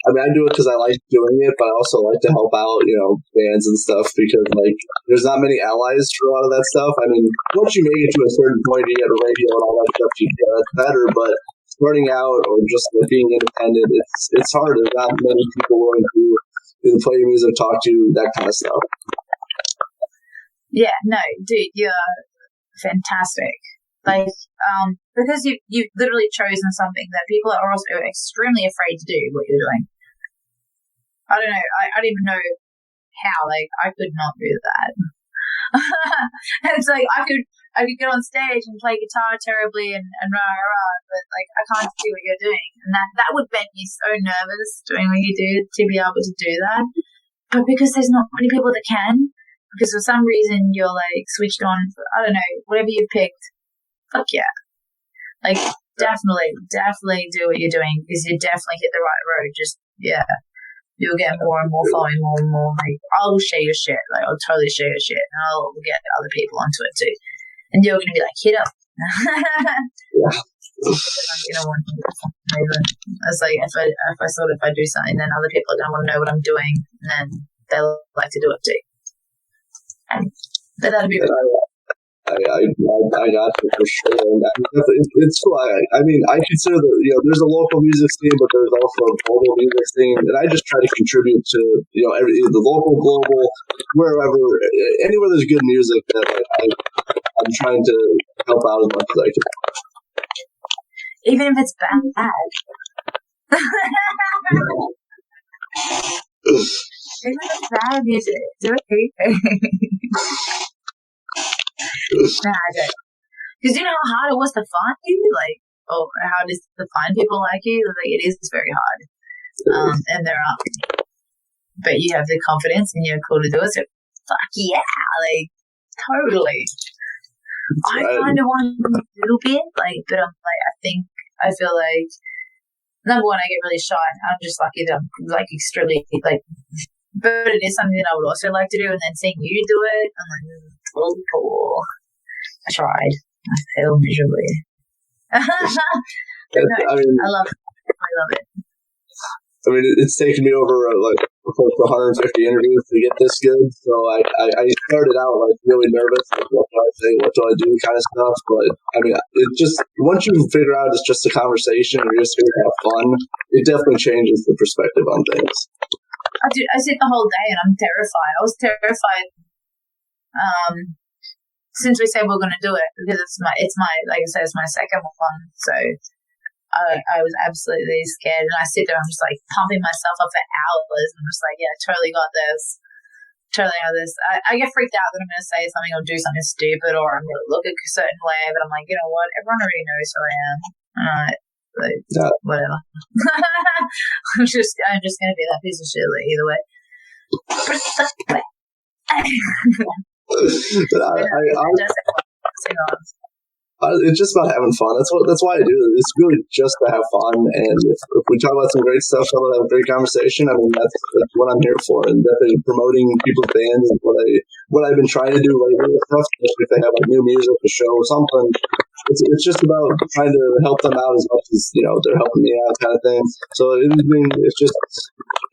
I do it because I like doing it, but I also like to help out, bands and stuff because there's not many allies for a lot of that stuff. Once you make it to a certain point, you get a radio and all that stuff, that's better. But starting out or just being independent, it's hard. There's not many people willing to either play your music, talk to you, that kind of stuff. Yeah, no, dude, you're fantastic. Because you've literally chosen something that people are also extremely afraid to do what you're doing. I don't know. I don't even know how. I could not do that. And it's I could get on stage and play guitar terribly and rah, but I can't do what you're doing, and that would make me so nervous doing what you do to be able to do that. But because there's not many people that can, because for some reason you're switched on. I don't know, whatever you picked. Fuck yeah! Definitely do what you're doing because you definitely hit the right road. Just you'll get more and more following, more and more. I'll share your shit. I'll totally share your shit, and I'll get other people onto it too. And you're going to be hit up. Yeah. If I do something, then other people are going to want to know what I'm doing, and then they'll like to do it too. But that'd be I got you for sure. And it's cool. I consider that there's a local music scene, but there's also a global music scene, and I just try to contribute to the local, global, wherever, anywhere there's good music that I'm trying to help out as much as I can. Even if it's bad. Even if it's bad music, do it. Nah, I don't. Because you know how hard it was to find you? How hard it is to find people like you? It is very hard. And there aren't. But you have the confidence and you're cool to do it, so fuck yeah. Totally. I kind of want a little bit, but I feel number one, I get really shy. I'm just lucky that I'm extremely, but it is something that I would also like to do, and then seeing you do it, I'm oh, cool. I tried. I failed miserably. I love it. It's taken me over close to 150 interviews to get this good. So I started out really nervous, what do I say, what do I do, kind of stuff. But it just once you figure out it's just a conversation and you're just here to have fun, it definitely changes the perspective on things. I sit the whole day and I'm terrified. I was terrified since we said we're going to do it, because it's my like I said, it's my second one, so I was absolutely scared, and I sit there, I'm just like pumping myself up for hours, and I'm just like, yeah, totally got this. I get freaked out that I'm going to say something or do something stupid, or I'm going to look a certain way, but I'm like, you know what, everyone already knows who I am. Whatever. I'm just going to be that piece of shit either way. It's just about having fun. That's why I do it. It's really just to have fun. And if we talk about some great stuff, talk about have a great conversation, I mean, that's what I'm here for. And definitely promoting people's bands is what I've been trying to do lately. Especially if they have like new music, a show, or something. It's just about trying to help them out as much as, you know, they're helping me out, kind of thing. So it's just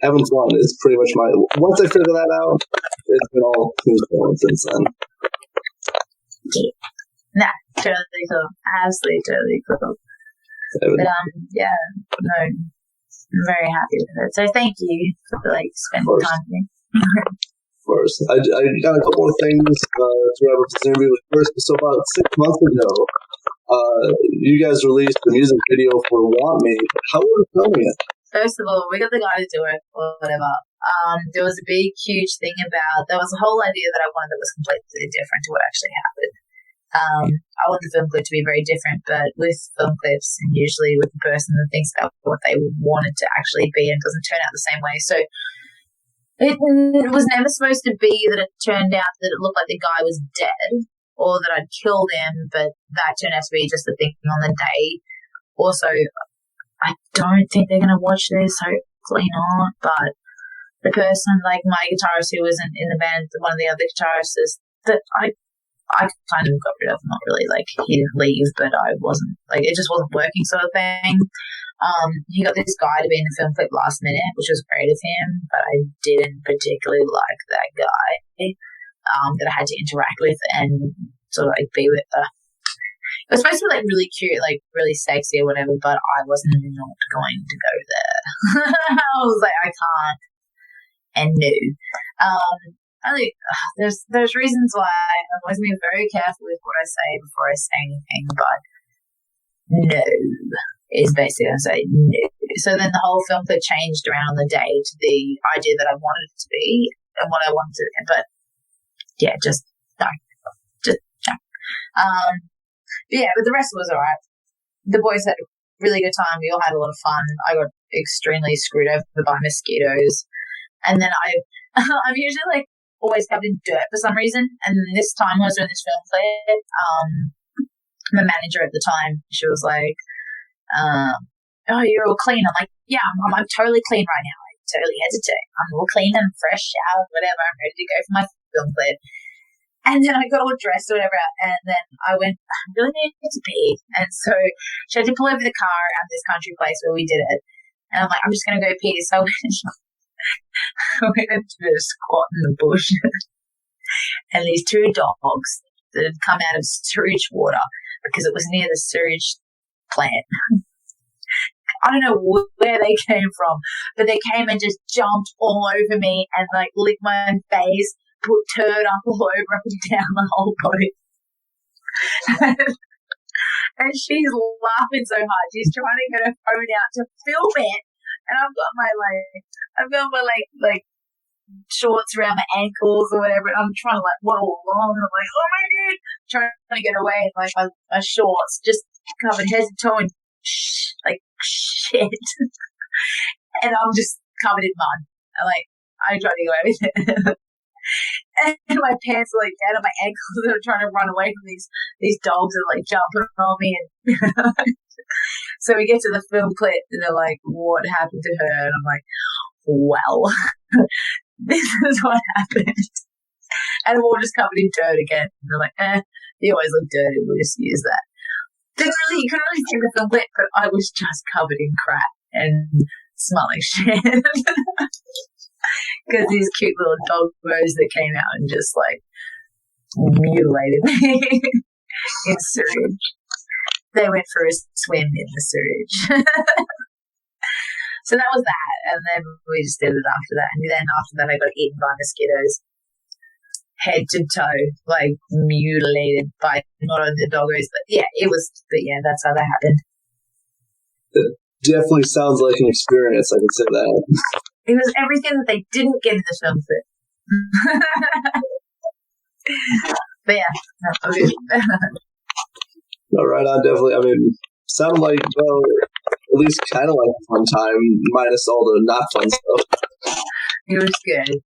having fun is pretty much once I figure that out, it's been all smooth sailing since then. Nah, totally cool. Absolutely totally cool. But yeah, no, I'm very happy with it. So thank you for spending time with me. Of course. I got a couple of things to wrap up this interview with. First, so about 6 months ago, you guys released the music video for Want Me. How were you filming it? First of all, we got the guy to do it, or whatever. There was a big, huge thing about, there was a whole idea that I wanted that was completely different to what actually happened. I want the film clip to be very different, but with film clips, and usually with the person that thinks about what they want it to actually be, and it doesn't turn out the same way. So it was never supposed to be that it turned out that it looked like the guy was dead, or that I'd killed him, but that turned out to be just the thing on the day. Also, I don't think they're going to watch this, hopefully not, but the person, like my guitarist who wasn't in the band, one of the other guitarists, that I kind of got rid of, not really, like, he didn't leave, but I wasn't, like, it just wasn't working sort of thing. He got this guy to be in the film clip last minute, which was great of him, but I didn't particularly like that guy that I had to interact with and sort of, like, be with. It was supposed to be, like, really cute, like, really sexy or whatever, but I was not going to go there. I was like, I can't, and no. There's reasons why I'm always being very careful with what I say before I say anything, but no is basically I say no. So then the whole film clip changed around on the day to the idea that I wanted it to be and what I wanted to, but yeah, just no. But the rest was alright. The boys had a really good time. We all had a lot of fun. I got extremely screwed over by mosquitoes, and then I'm usually like always covered in dirt for some reason. And this time when I was doing this film clip, my manager at the time, she was like, oh, you're all clean. I'm like, yeah, I'm totally clean right now. I totally hesitate. I'm all clean and fresh, showered, whatever. I'm ready to go for my film clip. And then I got all dressed or whatever, and then I went, I really need to pee. And so she had to pull over the car at this country place where we did it. And I'm like, I'm just going to go pee. So I went into a squat in the bush, and these two dogs that had come out of sewage water because it was near the sewage plant. I don't know where they came from, but they came and just jumped all over me and like licked my face, put turd up all over and down my whole body. And she's laughing so hard. She's trying to get her phone out to film it. And I've got my shorts around my ankles or whatever, and I'm trying to like waddle along, and I'm like, oh my god, trying to get away, and like my shorts just covered head to toe in like shit, and I'm just covered in mud. And like I try to go over there, and my pants are like down at my ankles, and I'm trying to run away from these dogs that are like jumping on me, and so we get to the film clip, and they're like, what happened to her? And I'm like, well, this is what happened. And we're all just covered in dirt again. And they're like, you always look dirty, we'll just use that. You couldn't really see the film clip, but I was just covered in crap and smelling shit. Because these cute little dog bros that came out and just like mutilated me in sewage. They went for a swim in the sewage. So that was that, and then we just did it after that, and then after that I got eaten by mosquitoes. head to toe, like mutilated by not only the doggos, but yeah, that's how that happened. It definitely sounds like an experience, I could say that. It was everything that they didn't get in the film fit. But yeah, okay. All right, I definitely, I mean, sounded like, well, at least kind of like a fun time, minus all the not fun stuff. It was good.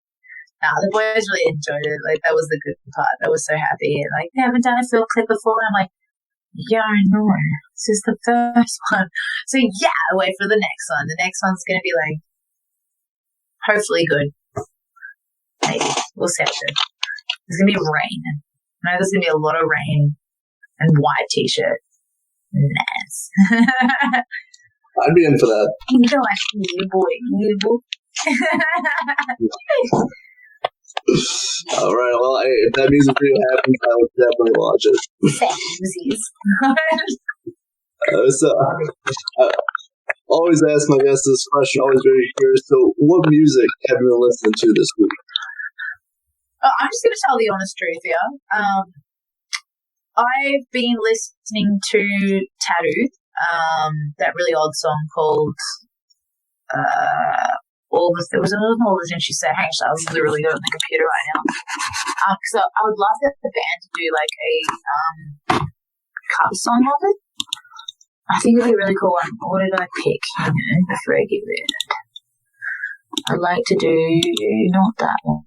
The boys really enjoyed it. Like, that was the good part. I was so happy. And, like, they haven't done a film clip before. And I'm like, yeah, I know. This is the first one. So, yeah, wait for the next one. The next one's going to be, like, hopefully good. Maybe. We'll see how it goes. There's going to be rain. I know there's going to be a lot of rain and white t-shirt. Nice. I'd be in for that. You know, I need a boy. All right, well, hey, if that music video happens, I would definitely watch it. Samesies. So, I always ask my guests this question, always very curious. So, what music have you been listening to this week? I'm just going to tell the honest truth here. I've been listening to Tattoo, that really odd song called August. There was another August, and she said, "Hey, I was literally on the computer right now." So I would love the band to do like a cover song of it. I think it'd be a really cool one. What did I pick? Before I give it, I'd like to do not that one.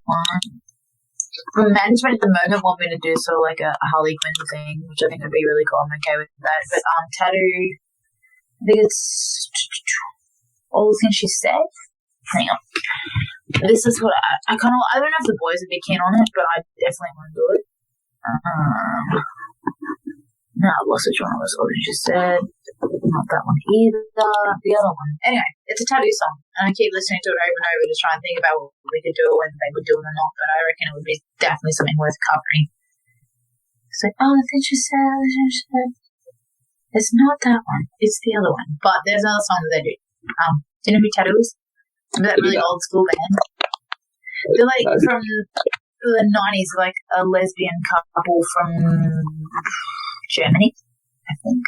Management at the moment want me to do sort of like a Harley Quinn thing, which I think would be really cool. I'm okay with that. But Tattoo, I think it's all the things she said. Hang on. This is what I kind of, I don't know if the boys would be keen on it, but I definitely want to do it. No, I lost which one it was. What did you said? Not that one either. The other one. Anyway, it's a Tattoo song, and I keep listening to it over and over to try and think about what we could do, whether they would do it or not. But I reckon it would be definitely something worth covering. It's like, oh, the thing she said. It's not that one. It's the other one. But there's another song that they do. Do you know who Tattoo is? Remember that really old school band? They're like from the 90s, like a lesbian couple from Germany, I think.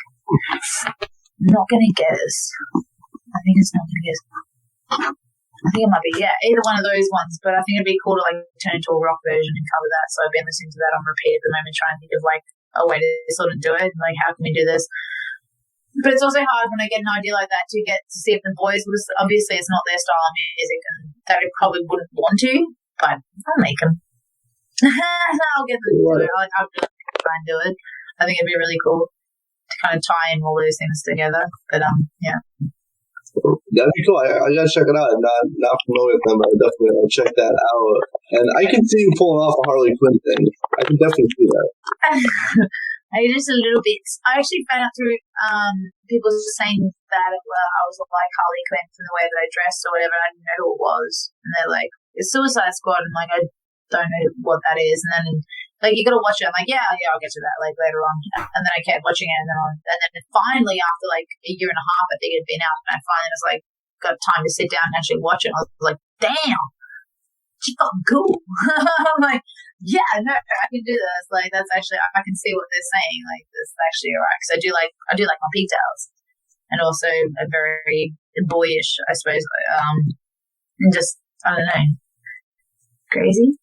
Not gonna guess. I think it's not gonna guess. I think it might be, yeah, either one of those ones, but I think it'd be cool to like turn into a rock version and cover that. So I've been listening to that on repeat at the moment, trying to think of like a way to sort of do it, like how can we do this? But it's also hard when I get an idea like that to get to see if the boys was, obviously it's not their style of music and they probably wouldn't want to, but I'll make them. I'll get them to do it. I'll try and do it. I think it'd be really cool to kind of tie in all those things together. But yeah. That'd be cool. I gotta check it out. I'm not familiar with them, but I definitely will check that out. And I can see you pulling off a Harley Quinn thing. I can definitely see that. Just a little bit. I actually found out through people saying that I was like Harley Quinn from the way that I dressed or whatever. I didn't know who it was, and they're like, "It's Suicide Squad," and like I don't know what that is. And then like you gotta watch it. I'm like, yeah, I'll get to that like later on. And then I kept watching it, and then finally after like a year and a half, I think it had been out, and I finally was like got time to sit down and actually watch it. And I was like, damn, she's fucking cool. I'm like, yeah, no, I can do this. Like that's actually I can see what they're saying. Like this is actually alright because I do like my pigtails, and also a very boyish, I suppose. And just I don't know, crazy.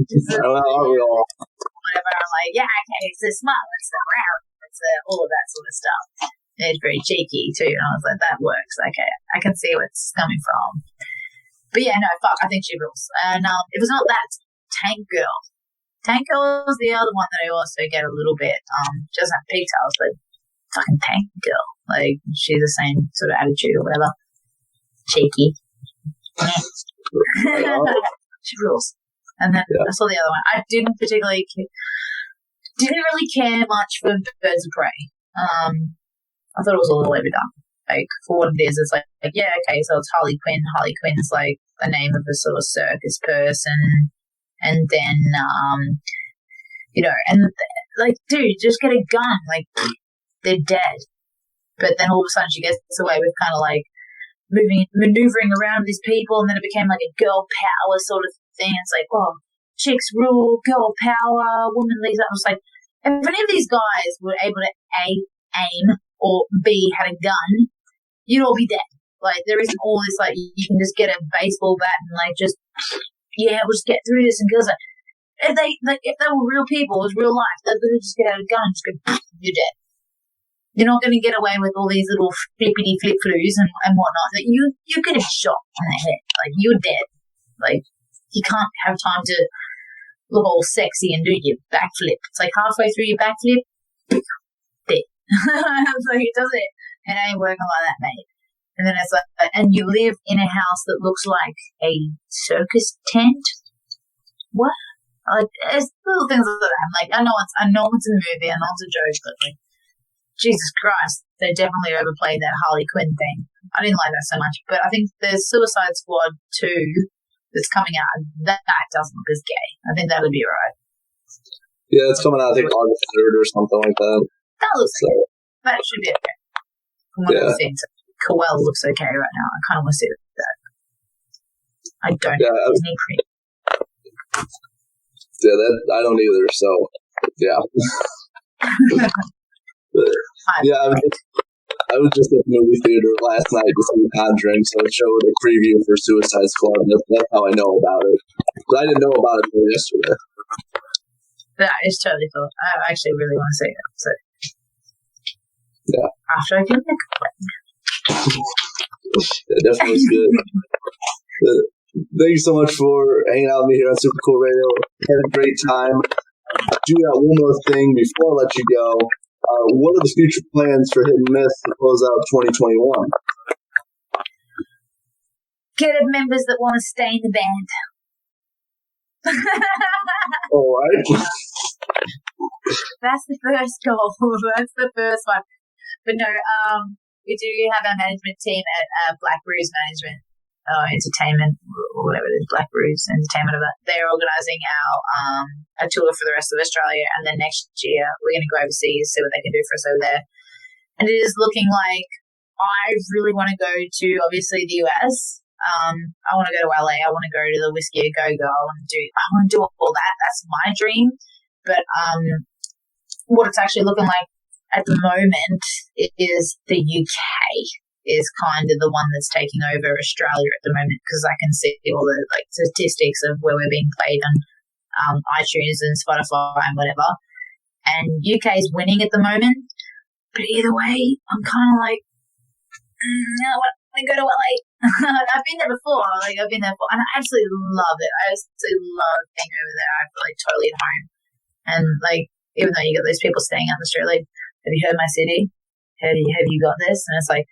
Just whatever. I'm like, yeah, okay, it's a smile, it's a round, it's all of that sort of stuff. And it's very cheeky too, and I was like, that works. Okay, I can see where it's coming from. But yeah, no, fuck, I think she rules. And it was not that Tank Girl. Tank Girl was the other one that I also get a little bit. She doesn't have pigtails, but fucking Tank Girl. Like she's the same sort of attitude or whatever. Cheeky. She rules. And then I saw the other one. I didn't really care much for Birds of Prey. I thought it was a little overdone. Like for what it is, it's like yeah, okay, so it's Harley Quinn. Harley Quinn is like the name of a sort of circus person, and then and like dude, just get a gun. Like they're dead. But then all of a sudden she gets away with kind of like maneuvering around these people, and then it became like a girl power sort of thing. It's like, oh, chicks rule, girl power, woman leads. I was like, if any of these guys were able to A, aim, or B, had a gun, you'd all be dead. Like, there isn't all this, like, you can just get a baseball bat and, like, just, we'll just get through this and girls like, if they were real people, it was real life, they'd literally just get out a gun and just go, you're dead. You're not going to get away with all these little flippity flip-floos and whatnot. Like, you're getting shot on the head. Like, you're dead. Like, you can't have time to look all sexy and do your backflip. It's like halfway through your backflip, dead. It's like, it doesn't. It ain't working like that, mate. And then it's like, and you live in a house that looks like a circus tent. What? Like, there's little things like that. I'm like, I know it's a movie, I know it's a joke, but like, Jesus Christ, they definitely overplayed that Harley Quinn thing. I didn't like that so much, but I think there's Suicide Squad 2 that's coming out. That doesn't look as gay. I think that would be alright. Yeah, it's coming out, I think, August 3rd or something like that. That looks okay. That should be okay. From what I've seen, Coel looks okay right now. I kind of want to see that. I don't know. Disney print. Yeah, I don't either, so, yeah. I was just at the movie theater last night to see Conjuring, so it showed a preview for Suicide Squad. That's how I know about it. But I didn't know about it until yesterday. That is totally cool. I actually really want to see it. So, yeah. After I get the Yeah, definitely was good. Thank you so much for hanging out with me here on Super Cool Radio. Had a great time. Do got one more thing before I let you go. What are the future plans for Hit and Miss to close out 2021? Get members that want to stay in the band. All right. That's the first goal. That's the first one. But no, we do have our management team at Black Brews Management, Entertainment, or whatever it is, Black Brews Entertainment. They're organising our tour for the rest of Australia, and then next year we're going to go overseas, see what they can do for us over there. And it is looking like I really want to go to, obviously, the US. I want to go to LA. I want to go to the Whisky a Go-Go. I want to do all that. That's my dream. But what it's actually looking like at the moment is the UK is kind of the one that's taking over Australia at the moment, because I can see all the like statistics of where we're being played on iTunes and Spotify and whatever. And UK is winning at the moment. But either way, I'm kind of like, I want to go to LA. I've been there before. And I absolutely love it. I absolutely love being over there. I feel like totally at home. And like, even though you got those people staying out in the street, like, have you heard my city? Have you got this? And it's like,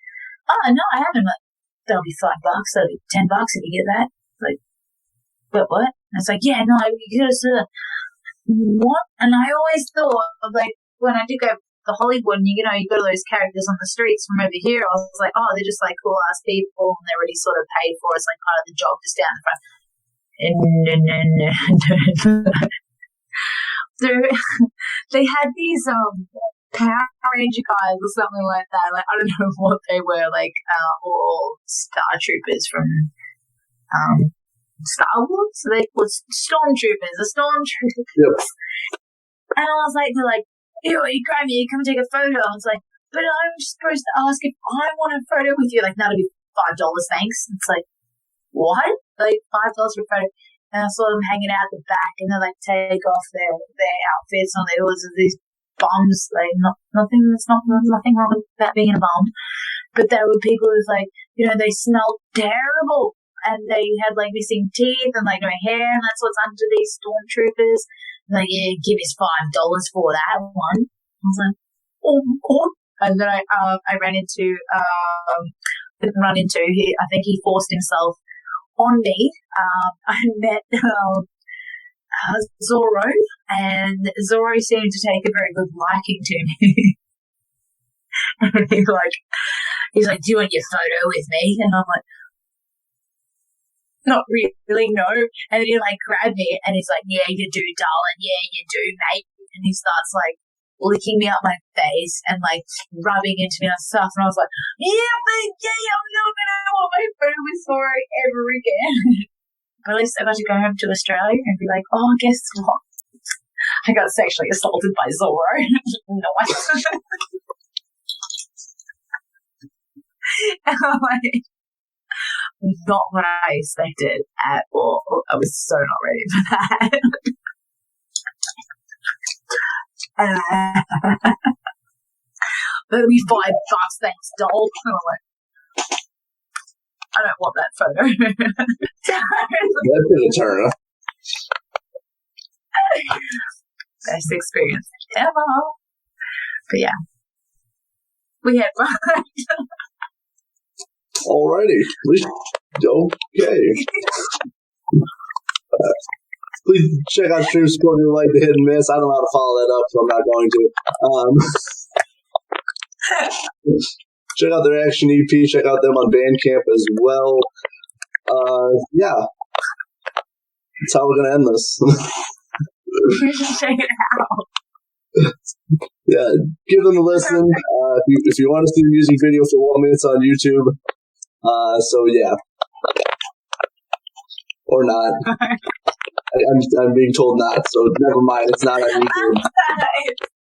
oh no, I haven't. Like, that'll be $5. That'll be $10 if you get that. Like, but what? And it's like, yeah, no, you just what? And I always thought of like when I did go to Hollywood, and you know, you go to those characters on the streets from over here. I was like, oh, they're just like cool ass people, and they're already sort of paid for. It's like part of the job, just down the front. And no. They had these Power Ranger guys or something like that. Like, I don't know what they were, like all Star Troopers from Star Wars. So they were stormtroopers. Yep. And I was like, they're like, you grab me, you come take a photo. I was like, but I'm supposed to ask if I want a photo with you. Like, that'll be $5, thanks. It's like, what? Like $5 for a photo. And I saw them hanging out at the back, and they like take off their outfits, and there was these bums. Like nothing wrong with that being a bum, but there were people who's like, you know, they smelled terrible, and they had like missing teeth and like no hair, and that's what's under these stormtroopers. And like, yeah, give us $5 for that one. I was like, oh. And then I ran into he. I think he forced himself on me. I met Zorro, and Zorro seemed to take a very good liking to me. And he's like, do you want your photo with me? And I'm like, not really, no. And then he like grabbed me, and he's like, yeah, you do, darling, yeah, you do, mate. And he starts like licking me up my face and like rubbing into me and stuff, and I was like, yeah, but yeah, I'm not gonna want my photo with Zorro ever again. At least I got to go home to Australia and be like, oh, guess what? I got sexually assaulted by Zorro. Nice. And I'm like, not what I expected at all. I was so not ready for that. That'll be $5, thanks, doll. And I'm like, I don't want that photo. That's a turn. Best experience ever. But yeah, we had fun. Alrighty. Okay. Please check out Stream Support if you like the Hit and Miss. I don't know how to follow that up, so I'm not going to. Check out their Action EP. Check out them on Bandcamp as well. Yeah. That's how we're going to end this. Check it out. Yeah, give them a listen. If you want to see the music video for 1 minute, it's on YouTube. So yeah. Or not. I'm being told not, so never mind. It's not on YouTube.